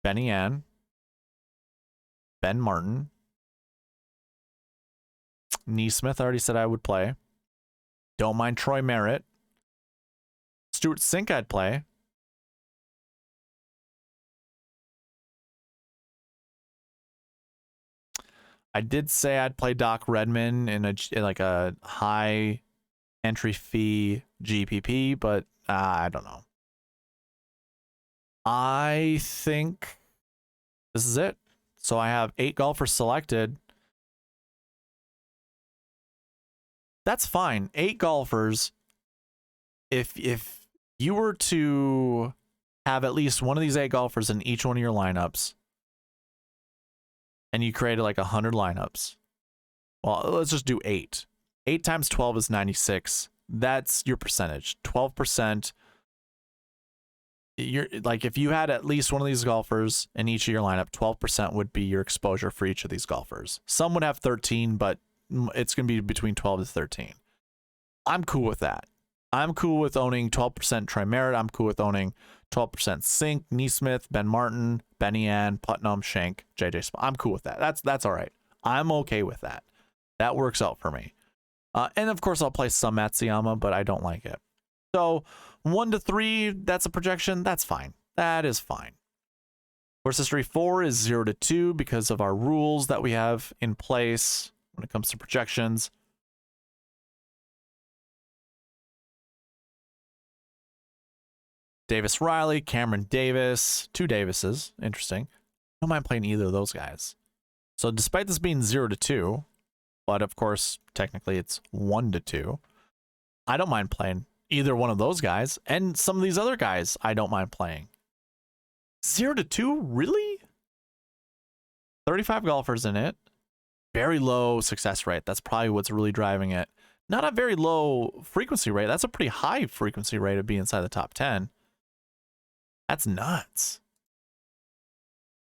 Benny Ann, Ben Martin, Neesmith, I already said I would play. Don't mind Troy Merritt. Stuart Sink, I'd play. I did say I'd play Doc Redman in like a high entry fee GPP, but I don't know. I think this is it. So I have 8 golfers selected. That's fine. 8 golfers. If you were to have at least one of these 8 golfers in each one of your lineups, and you created like 100 lineups, well, let's just do 8. 8 times 12 is 96. That's your percentage. 12%. You're like, if you had at least one of these golfers in each of your lineup, 12% would be your exposure for each of these golfers. Some would have 13, but it's going to be between 12 to 13. I'm cool with that. I'm cool with owning 12% Troy Merritt. I'm cool with owning 12% Sink, Neesmith, Ben Martin, Benny Ann, Putnam, Schenk, JJ Spawn. I'm cool with that. That's all right. I'm okay with that. That works out for me. And of course, I'll play some Matsuyama, but I don't like it. So 1 to 3, that's a projection. That's fine. That is fine. Course history 4 is 0 to 2 because of our rules that we have in place when it comes to projections. Davis Riley, Cameron Davis, 2 Davises. Interesting. I don't mind playing either of those guys. So despite this being 0 to 2, but of course, technically it's 1 to 2, I don't mind playing either one of those guys, and some of these other guys I don't mind playing. 0 to 2? Really? 35 golfers in it. Very low success rate. That's probably what's really driving it. Not a very low frequency rate. That's a pretty high frequency rate of being inside the top 10. That's nuts.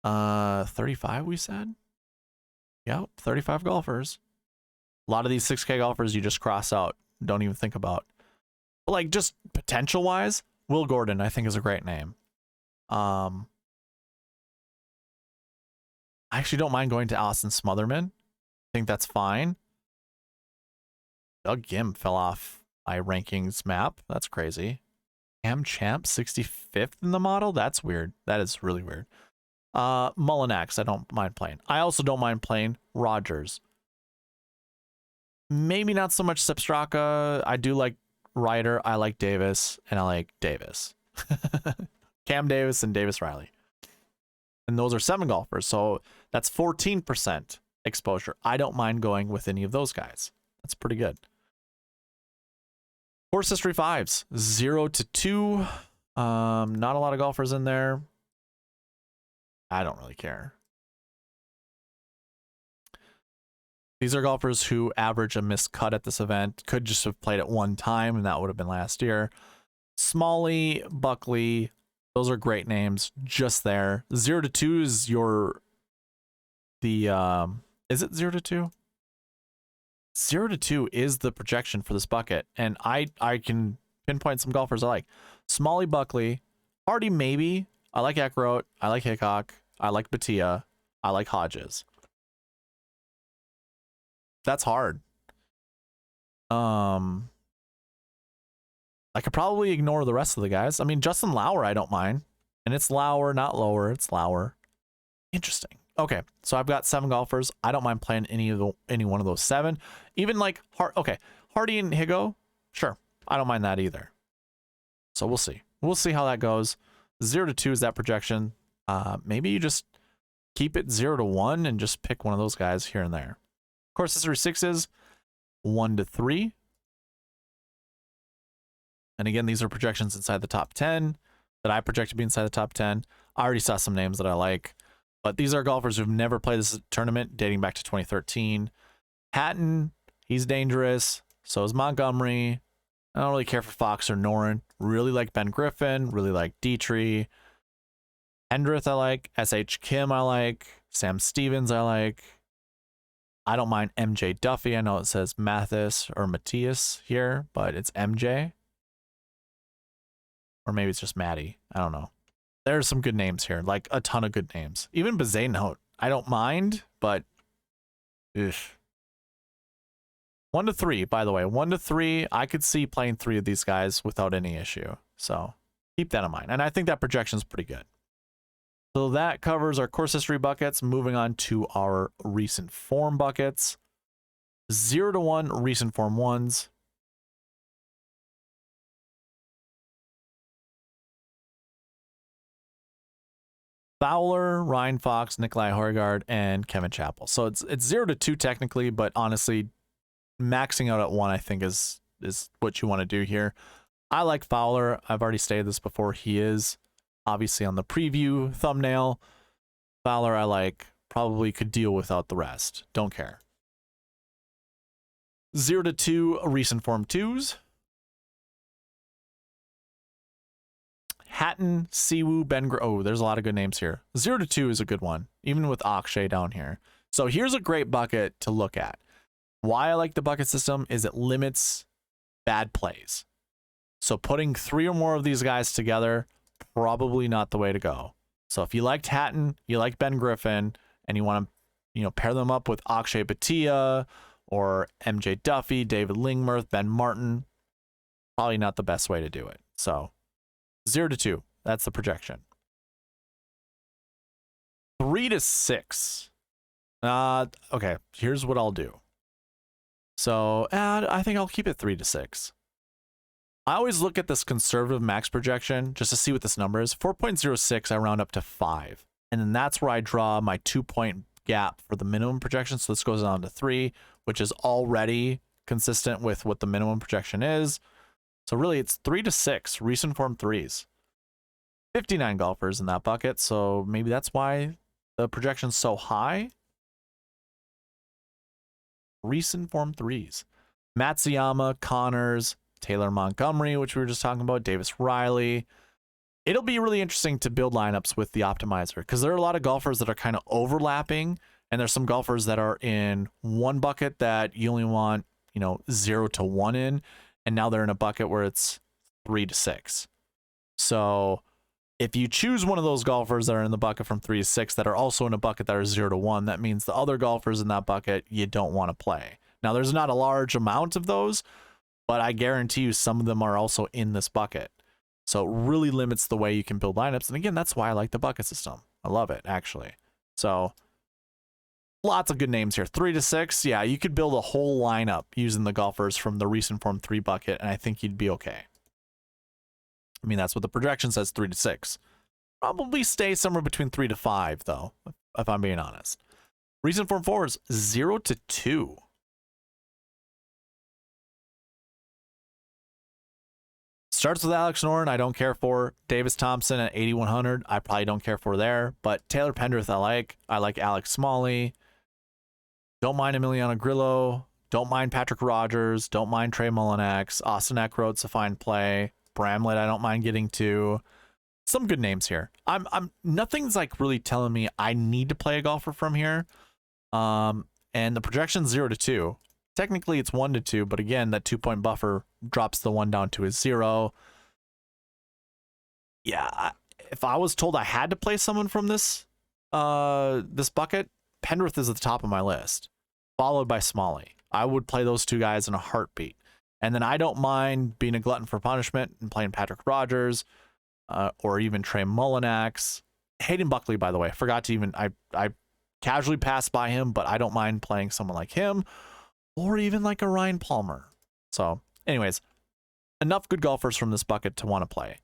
35 we said? Yep, 35 golfers. A lot of these 6K golfers you just cross out. Don't even think about. But like, just potential-wise, Will Gordon, I think, is a great name. I actually don't mind going to Austin Smotherman. I think that's fine. Doug Gim fell off my rankings map. That's crazy. Cam Champ, 65th in the model? That's weird. That is really weird. Mullinax, I don't mind playing. I also don't mind playing Rogers. Maybe not so much Sepstraka. I do like Ryder. I like Davis. And I like Davis. Cam Davis and Davis Riley. And those are 7 golfers. So that's 14% exposure. I don't mind going with any of those guys. That's pretty good. Course history 5s. 0 to 2. Not a lot of golfers in there. I don't really care. These are golfers who average a missed cut at this event. Could just have played it one time, and that would have been last year. Smalley, Buckley, those are great names just there. 0 to 2 is is it 0 to 2? 0 to 2 is the projection for this bucket, and I can pinpoint some golfers I like. Smalley, Buckley, Hardy maybe. I like Eckroat. I like Hickok. I like Batia. I like Hodges. That's hard. I could probably ignore the rest of the guys. I mean, Justin Lauer, I don't mind. And it's Lauer, not lower. It's Lauer. Interesting. Okay, so I've got 7 golfers. I don't mind playing any one of those 7. Even like Hardy and Higo, sure. I don't mind that either. So we'll see. We'll see how that goes. 0 to 2 is that projection. Maybe you just keep it 0 to 1 and just pick one of those guys here and there. Course history 6s, 1 to 3. And again, these are projections inside the top 10 that I project to be inside the top 10. I already saw some names that I like, but these are golfers who've never played this tournament dating back to 2013. Hatton, he's dangerous. So is Montgomery. I don't really care for Fox or Noren. Really like Ben Griffin. Really like Dietrich. Hendrith I like. S.H. Kim I like. Sam Stevens I like. I don't mind MJ Duffy. I know it says Mathis or Matthias here, but it's MJ. Or maybe it's just Maddie. I don't know. There's some good names here. Like a ton of good names. Even Bazanote. I don't mind, but... Ugh. 1 to 3, by the way. 1 to 3. I could see playing 3 of these guys without any issue. So keep that in mind. And I think that projection is pretty good. So that covers our course history buckets. Moving on to our recent form buckets. 0 to 1 recent form 1s. Fowler, Ryan Fox, Nikolai Højgaard, and Kevin Chappell. So it's 0 to 2 technically, but honestly, maxing out at 1 I think is what you want to do here. I like Fowler. I've already stated this before. He is obviously on the preview thumbnail. Fowler I like. Probably could deal without the rest. Don't care. 0 to 2 recent form 2s. Hatton, Siwoo, oh, there's a lot of good names here. 0 to 2 is a good one, even with Akshay down here. So here's a great bucket to look at. Why I like the bucket system is it limits bad plays. So putting 3 or more of these guys together, probably not the way to go. So if you liked Hatton, you like Ben Griffin, and you want to, pair them up with Akshay Bhatia or MJ Duffy, David Lingmerth, Ben Martin, probably not the best way to do it. So 0 to 2, that's the projection. 3 to 6. Okay, here's what I'll do. So I think I'll keep it 3 to 6. I always look at this conservative max projection just to see what this number is. 4.06, I round up to 5. And then that's where I draw my 2-point gap for the minimum projection. So this goes on to 3, which is already consistent with what the minimum projection is. So really it's 3 to 6 recent form 3s. 59 golfers in that bucket. So maybe that's why the projection's so high. Recent form 3s. Matsuyama, Connors, Taylor Montgomery, which we were just talking about, Davis Riley. It'll be really interesting to build lineups with the optimizer because there are a lot of golfers that are kind of overlapping, and there's some golfers that are in one bucket that you only want, 0 to 1 in, and now they're in a bucket where it's 3 to 6. So if you choose one of those golfers that are in the bucket from 3 to 6 that are also in a bucket that are 0 to 1, that means the other golfers in that bucket you don't want to play. Now, there's not a large amount of those, but I guarantee you some of them are also in this bucket. So it really limits the way you can build lineups. And again, that's why I like the bucket system. I love it, actually. So lots of good names here. 3 to 6, yeah, you could build a whole lineup using the golfers from the recent form 3 bucket, and I think you'd be okay. I mean, that's what the projection says, 3 to 6. Probably stay somewhere between 3 to 5, though, if I'm being honest. Recent form 4s, 0 to 2. Starts with Alex Noren, I don't care for. Davis Thompson at 8,100, I probably don't care for there. But Taylor Pendrith, I like. I like Alex Smalley. Don't mind Emiliano Grillo. Don't mind Patrick Rogers. Don't mind Trey Mullinax. Austin Eckroat's a fine play. Bramlett, I don't mind getting to. Some good names here. Nothing's like really telling me I need to play a golfer from here. And the projection's 0 to 2. Technically, it's 1 to 2, but again, that 2-point buffer drops the 1 down to a 0. Yeah, if I was told I had to play someone from this bucket, Pendrith is at the top of my list. followed by Smalley. I would play those two guys in a heartbeat. And then I don't mind being a glutton for punishment and playing Patrick Rogers or even Trey Mullinax. Hayden Buckley, by the way, forgot to even, I casually passed by him, but I don't mind playing someone like him or even like a Ryan Palmer. So anyways, enough good golfers from this bucket to want to play.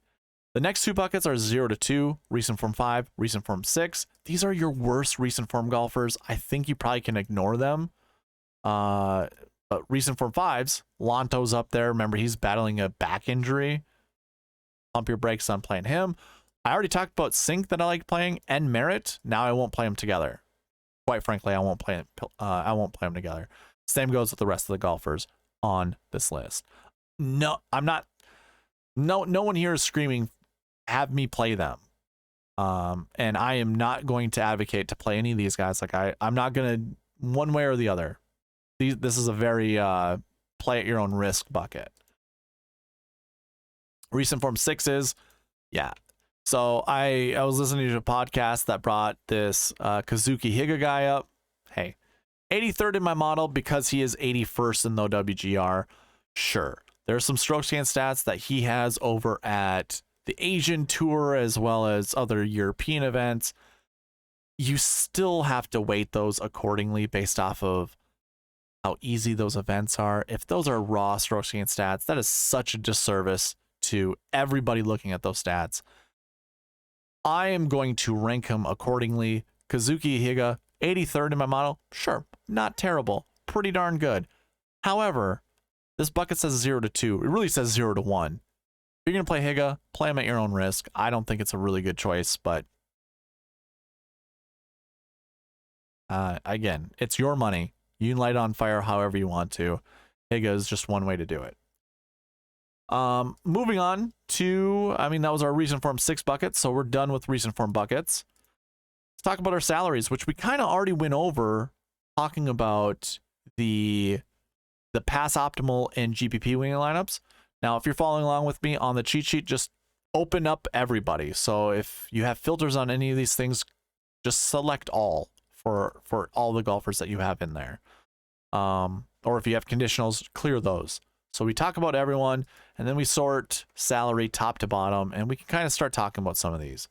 The next two buckets are 0 to 2, recent form 5, recent form 6. These are your worst recent form golfers. I think you probably can ignore them. But recent form 5s, Lonto's up there. Remember, he's battling a back injury. Pump your brakes on playing him. I already talked about Sink that I like playing and Merritt. Now I won't play them together. Quite frankly, I won't play them together. Same goes with the rest of the golfers on this list. No, I'm not. No one here is screaming, have me play them. And I am not going to advocate to play any of these guys. Like I'm not gonna one way or the other. This is a very play at your own risk bucket. Recent form 6s, yeah. So I was listening to a podcast that brought this Kazuki Higa guy up. Hey, 83rd in my model because he is 81st in the WGR. Sure, there's some strokes gain stats that he has over at the Asian Tour as well as other European events. You still have to weight those accordingly based off of how easy those events are. If those are raw strokes gain stats, that is such a disservice to everybody looking at those stats. I am going to rank him accordingly. Kazuki Higa, 83rd in my model. Sure, not terrible. Pretty darn good. However, this bucket says 0 to 2. It really says 0 to 1. If you're going to play Higa, play him at your own risk. I don't think it's a really good choice, but again, it's your money. You can light it on fire however you want to. Higa is just one way to do it. Moving on to, that was our recent form 6 buckets, so we're done with recent form buckets. Let's talk about our salaries, which we kind of already went over talking about the pass optimal and GPP winning lineups. Now, if you're following along with me on the cheat sheet, just open up everybody. So if you have filters on any of these things, just select all for all the golfers that you have in there. Or if you have conditionals, clear those. So we talk about everyone, and then we sort salary top to bottom, and we can kind of start talking about some of these.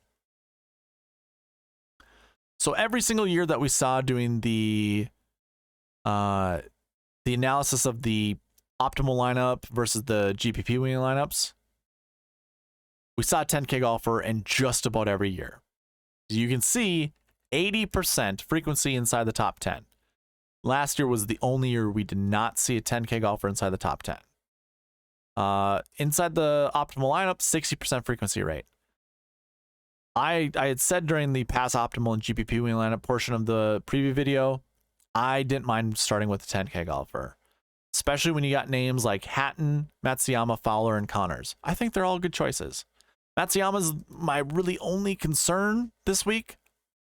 So every single year that we saw doing the analysis of the optimal lineup versus the GPP winning lineups, we saw a 10K golfer in just about every year. You can see 80% frequency inside the top 10. Last year was the only year we did not see a 10K golfer inside the top 10. Inside the optimal lineup, 60% frequency rate. I had said during the pass optimal and GPP winning lineup portion of the preview video, I didn't mind starting with a 10K golfer, especially when you got names like Hatton, Matsuyama, Fowler, and Connors. I think they're all good choices. Matsuyama's my really only concern this week,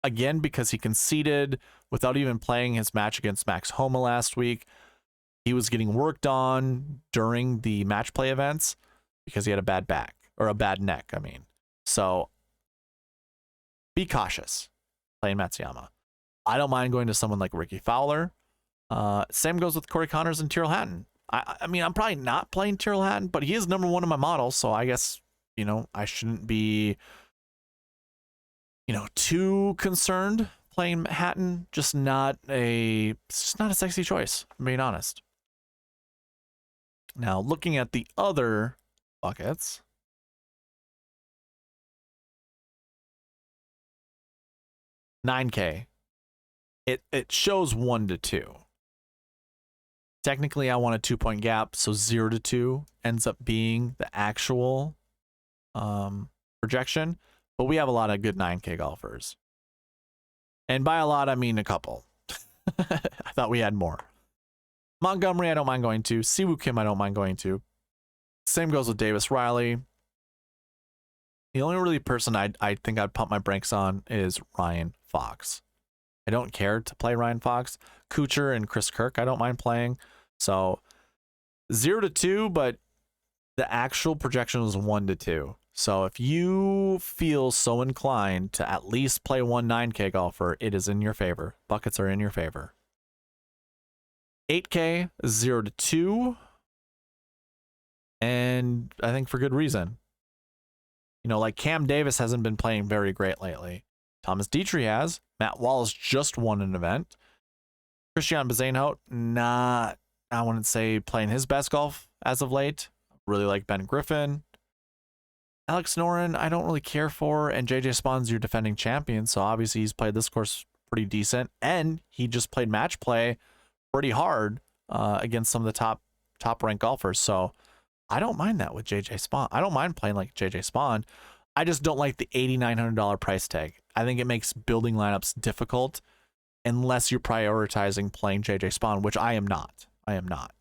again, because he conceded without even playing his match against Max Homa last week. He was getting worked on during the match play events because he had a bad back, or a bad neck, So be cautious playing Matsuyama. I don't mind going to someone like Ricky Fowler. Same goes with Corey Connors and Tyrrell Hatton. I'm probably not playing Tyrrell Hatton, but he is number 1 in my model, so I guess, I shouldn't be, too concerned playing Hatton. Just not a sexy choice, I'm being honest. Now, looking at the other buckets, $9K. It shows 1 to 2. Technically, I want a 2-point gap, so 0 to 2 ends up being the actual projection. But we have a lot of good 9K golfers. And by a lot, I mean a couple. I thought we had more. Montgomery, I don't mind going to. Siwoo Kim, I don't mind going to. Same goes with Davis Riley. The only really person I think I'd pump my brakes on is Ryan Fox. I don't care to play Ryan Fox. Kuchar and Chris Kirk, I don't mind playing. So 0 to 2, but the actual projection was 1 to 2. So if you feel so inclined to at least play one 9K golfer, it is in your favor. Buckets are in your favor. 8K, 0 to 2. And I think for good reason. You know, like Cam Davis hasn't been playing very great lately. Thomas Dietrich has. Matt Wallace just won an event. Christian Bezuidenhout, not, I wouldn't say playing his best golf as of late. Really like Ben Griffin. Alex Noren, I don't really care for. And JJ Spawn's your defending champion. So obviously he's played this course pretty decent. And he just played match play pretty hard against some of the top ranked golfers. So I don't mind that with JJ Spawn. I don't mind playing like JJ Spawn. I just don't like the $8,900 price tag. I think it makes building lineups difficult unless you're prioritizing playing JJ Spawn, which I am not. I am not.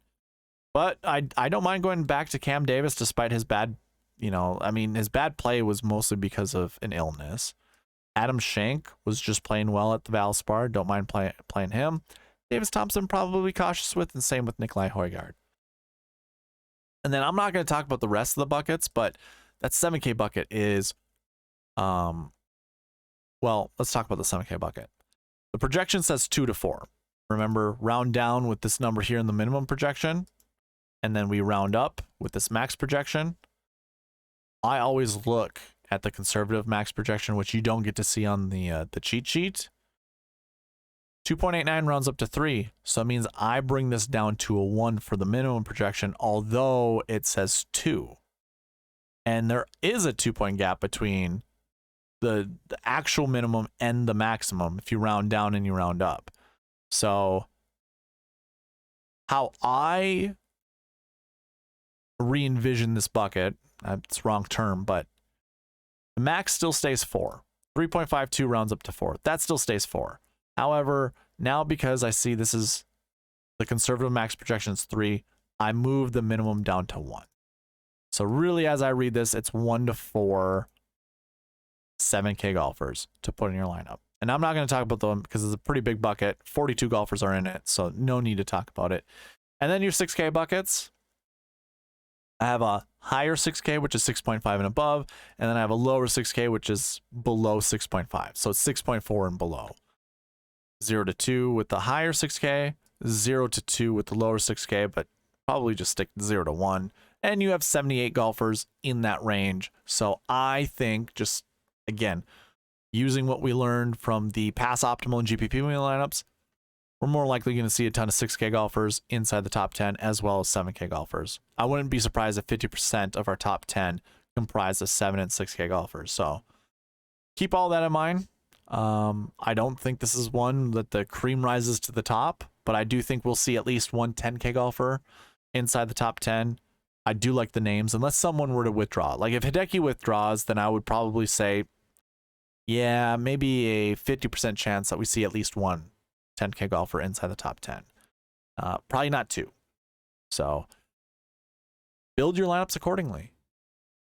But I don't mind going back to Cam Davis despite his bad, you know, I mean, his bad play was mostly because of an illness. Adam Schenk was just playing well at the Valspar. Don't mind playing him. Davis Thompson probably cautious with, and same with Nikolai Højgaard. And then I'm not going to talk about the rest of the buckets, but that 7K bucket is, well, let's talk about the 7K bucket. The projection says 2 to 4. Remember, round down with this number here in the minimum projection, and then we round up with this max projection. I always look at the conservative max projection, which you don't get to see on the cheat sheet. 2.89 rounds up to 3, so it means I bring this down to a 1 for the minimum projection, although it says 2. And there is a 2-point gap between the actual minimum and the maximum if you round down and you round up. So how I re-envision this bucket, it's wrong term, but the max still stays 4. 3.52 rounds up to 4. That still stays 4. However, now because I see this is the conservative max projection is 3, I move the minimum down to 1. So really, as I read this, it's 1 to 4 7K golfers to put in your lineup. And I'm not going to talk about them because it's a pretty big bucket. 42 golfers are in it, so no need to talk about it. And then your 6K buckets. I have a higher 6K, which is 6.5 and above, and then I have a lower 6K, which is below 6.5. So it's 6.4 and below. 0 to 2 with the higher 6K, 0 to 2 with the lower 6K, but probably just stick 0 to 1. And you have 78 golfers in that range. So I think, just again, using what we learned from the Pass Optimal and GPP lineups, we're more likely going to see a ton of 6K golfers inside the top 10 as well as 7K golfers. I wouldn't be surprised if 50% of our top 10 comprise of 7 and 6K golfers. So keep all that in mind. I don't think this is one that the cream rises to the top, but I do think we'll see at least one 10K golfer inside the top 10. I do like the names, unless someone were to withdraw. Like if Hideki withdraws, then I would probably say, yeah, maybe a 50% chance that we see at least one 10K golfer inside the top 10. Probably not 2. So build your lineups accordingly.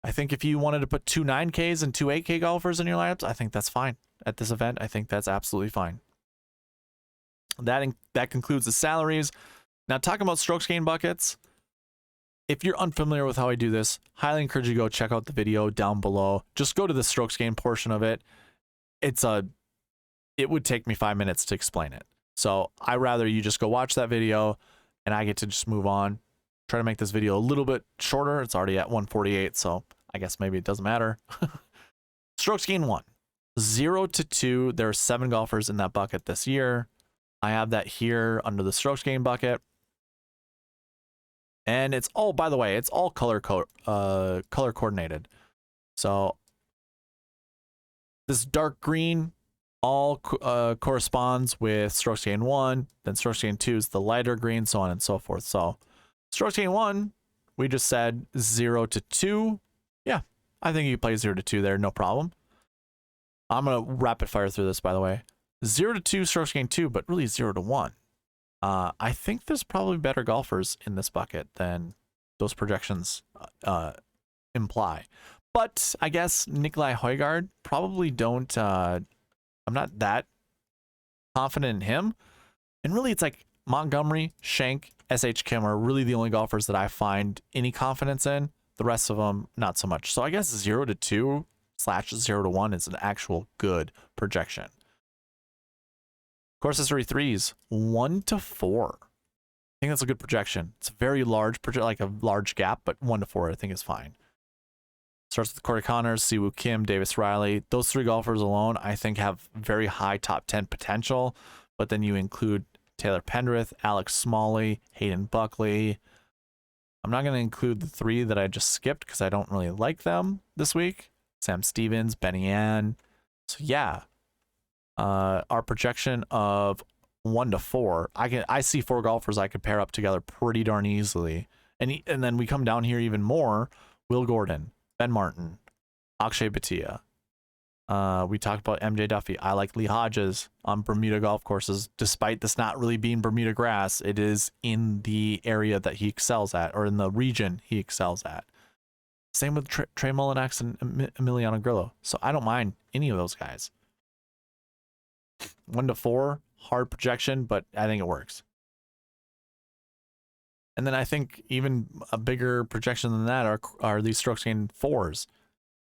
I think if you wanted to put 2 9Ks and 2 8K golfers in your lineups, I think that's fine. At this event, I think that's absolutely fine. That concludes the salaries. Now, talking about strokes gain buckets, if you're unfamiliar with how I do this, highly encourage you to go check out the video down below. Just go to the strokes gain portion of it. It would take me 5 minutes to explain it. So I rather you just go watch that video and I get to just move on. Try to make this video a little bit shorter. It's already at 1:48, so I guess maybe it doesn't matter. Strokes gain 1. 0 to 2. There are 7 golfers in that bucket this year. I have that here under the strokes gain bucket. And it's all, by the way, it's all color coordinated. So this dark green all corresponds with strokes gain 1. Then strokes gain 2 is the lighter green, so on and so forth. So strokes gain 1, we just said 0 to 2. Yeah, I think you play 0 to 2 there, no problem. I'm going to rapid fire through this, by the way. 0 to 2, strokes gain 2, but really 0 to 1. I think there's probably better golfers in this bucket than those projections imply. But I guess Nikolai Højgaard probably don't, I'm not that confident in him. And really it's like Montgomery, Schenk, SH Kim are really the only golfers that I find any confidence in. The rest of them, not so much. So I guess 0 to 2 / 0 to 1 is an actual good projection. Course history 3s, 1 to 4. I think that's a good projection. It's a very large like a large gap, but 1 to 4 I think is fine. Starts with Corey Connors, Siwoo Kim, Davis Riley. Those 3 golfers alone, I think, have very high top 10 potential. But then you include Taylor Pendrith, Alex Smalley, Hayden Buckley. I'm not going to include the 3 that I just skipped because I don't really like them this week. Sam Stevens, Benny Ann. So yeah, our projection of 1 to 4, I see 4 golfers I could pair up together pretty darn easily. And then we come down here even more. Will Gordon, Ben Martin, Akshay Bhatia. We talked about MJ Duffy. I like Lee Hodges on Bermuda golf courses. Despite this not really being Bermuda grass, it is in the area that he excels at, or in the region he excels at. Same with Trey Mullinax and Emiliano Grillo. So I don't mind any of those guys. 1 to 4, hard projection, but I think it works. And then I think even a bigger projection than that are these strokes gained 4s,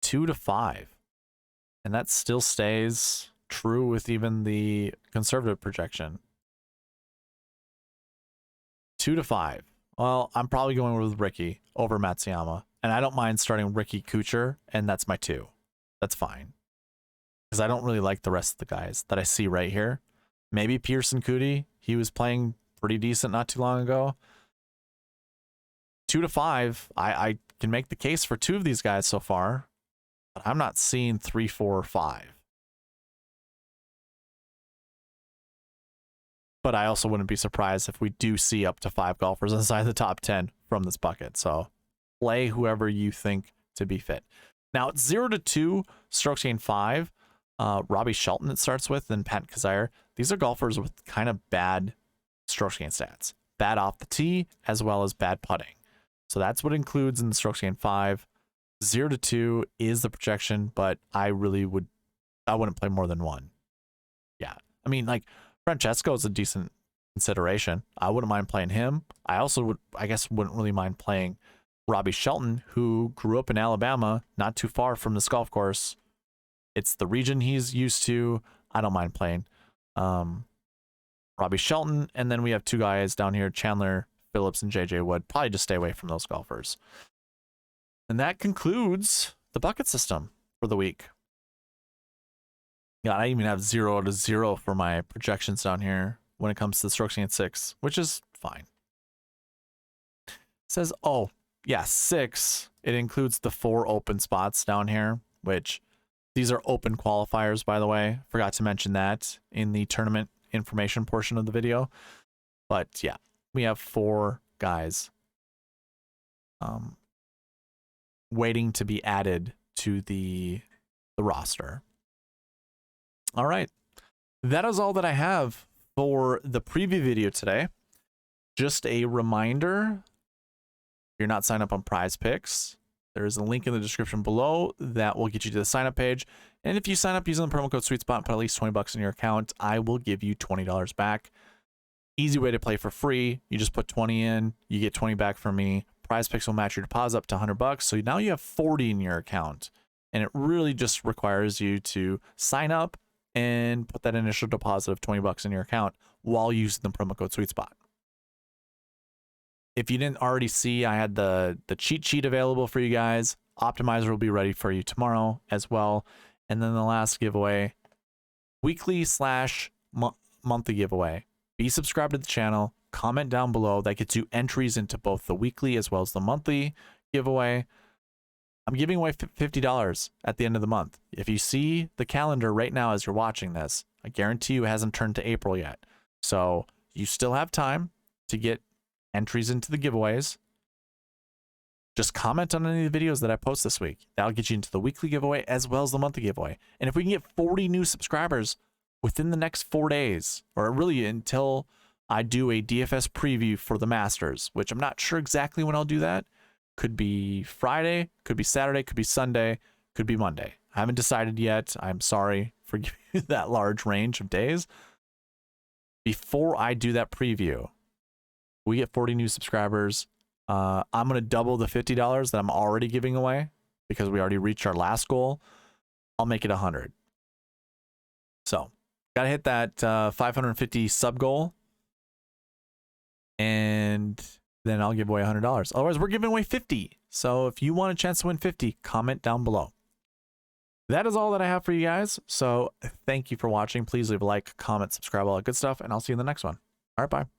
2 to 5. And that still stays true with even the conservative projection. 2 to 5. Well, I'm probably going with Ricky over Matsuyama. And I don't mind starting Ricky Kuchar, and that's my 2. That's fine. Because I don't really like the rest of the guys that I see right here. Maybe Pearson Coody. He was playing pretty decent not too long ago. 2 to 5. I can make the case for 2 of these guys so far. But I'm not seeing 3, 4, or 5. But I also wouldn't be surprised if we do see up to 5 golfers inside the top 10 from this bucket. So play whoever you think to be fit. Now, it's 0 to 2, strokes gained 5. Robbie Shelton it starts with, then Pat Kazire. These are golfers with kind of bad strokes gained stats. Bad off the tee, as well as bad putting. So that's what includes in the strokes gained 5. 0 to 2 is the projection, but I wouldn't play more than 1. Yeah. I mean, like, Francesco is a decent consideration. I wouldn't mind playing him. I also wouldn't really mind playing Robbie Shelton, who grew up in Alabama, not too far from this golf course. It's the region he's used to. I don't mind playing Robbie Shelton. And then we have 2 guys down here, Chandler Phillips and JJ Wood. Probably just stay away from those golfers. And that concludes the bucket system for the week. Yeah, I even have 0 to 0 for my projections down here when it comes to the strokes gained 6, which is fine. It says, oh, yeah, 6. It includes the 4 open spots down here, which these are open qualifiers, by the way. Forgot to mention that in the tournament information portion of the video. But yeah, we have 4 guys waiting to be added to the roster. All right, that is all that I have for the preview video today. Just a reminder, if you're not signed up on Prize Picks, there's a link in the description below that will get you to the sign up page. And if you sign up using the promo code SweetSpot and put at least $20 in your account, I will give you $20 back. Easy way to play for free. You just put 20 in, you get 20 back from me. Prize Picks will match your deposit up to $100. So now you have 40 in your account. And it really just requires you to sign up and put that initial deposit of $20 in your account while using the promo code SweetSpot. If you didn't already see, I had the cheat sheet available for you guys. Optimizer will be ready for you tomorrow as well. And then the last giveaway, weekly/monthly giveaway. Be subscribed to the channel, comment down below. That gets you entries into both the weekly as well as the monthly giveaway. I'm giving away $50 at the end of the month. If you see the calendar right now as you're watching this, I guarantee you it hasn't turned to April yet. So you still have time to get entries into the giveaways. Just comment on any of the videos that I post this week. That'll get you into the weekly giveaway as well as the monthly giveaway. And if we can get 40 new subscribers within the next 4 days, or really until I do a DFS preview for the Masters, which I'm not sure exactly when I'll do that. Could be Friday, could be Saturday, could be Sunday, could be Monday. I haven't decided yet. I'm sorry for giving you that large range of days. Before I do that preview, we get 40 new subscribers. I'm going to double the $50 that I'm already giving away because we already reached our last goal. I'll make it 100. So, got to hit that 550 sub goal. and then I'll give away $100. Otherwise, we're giving away 50. So if you want a chance to win 50, comment down below. That is all that I have for you guys. So thank you for watching. Please leave a like, comment, subscribe, all that good stuff, and I'll see you in the next one. All right, bye.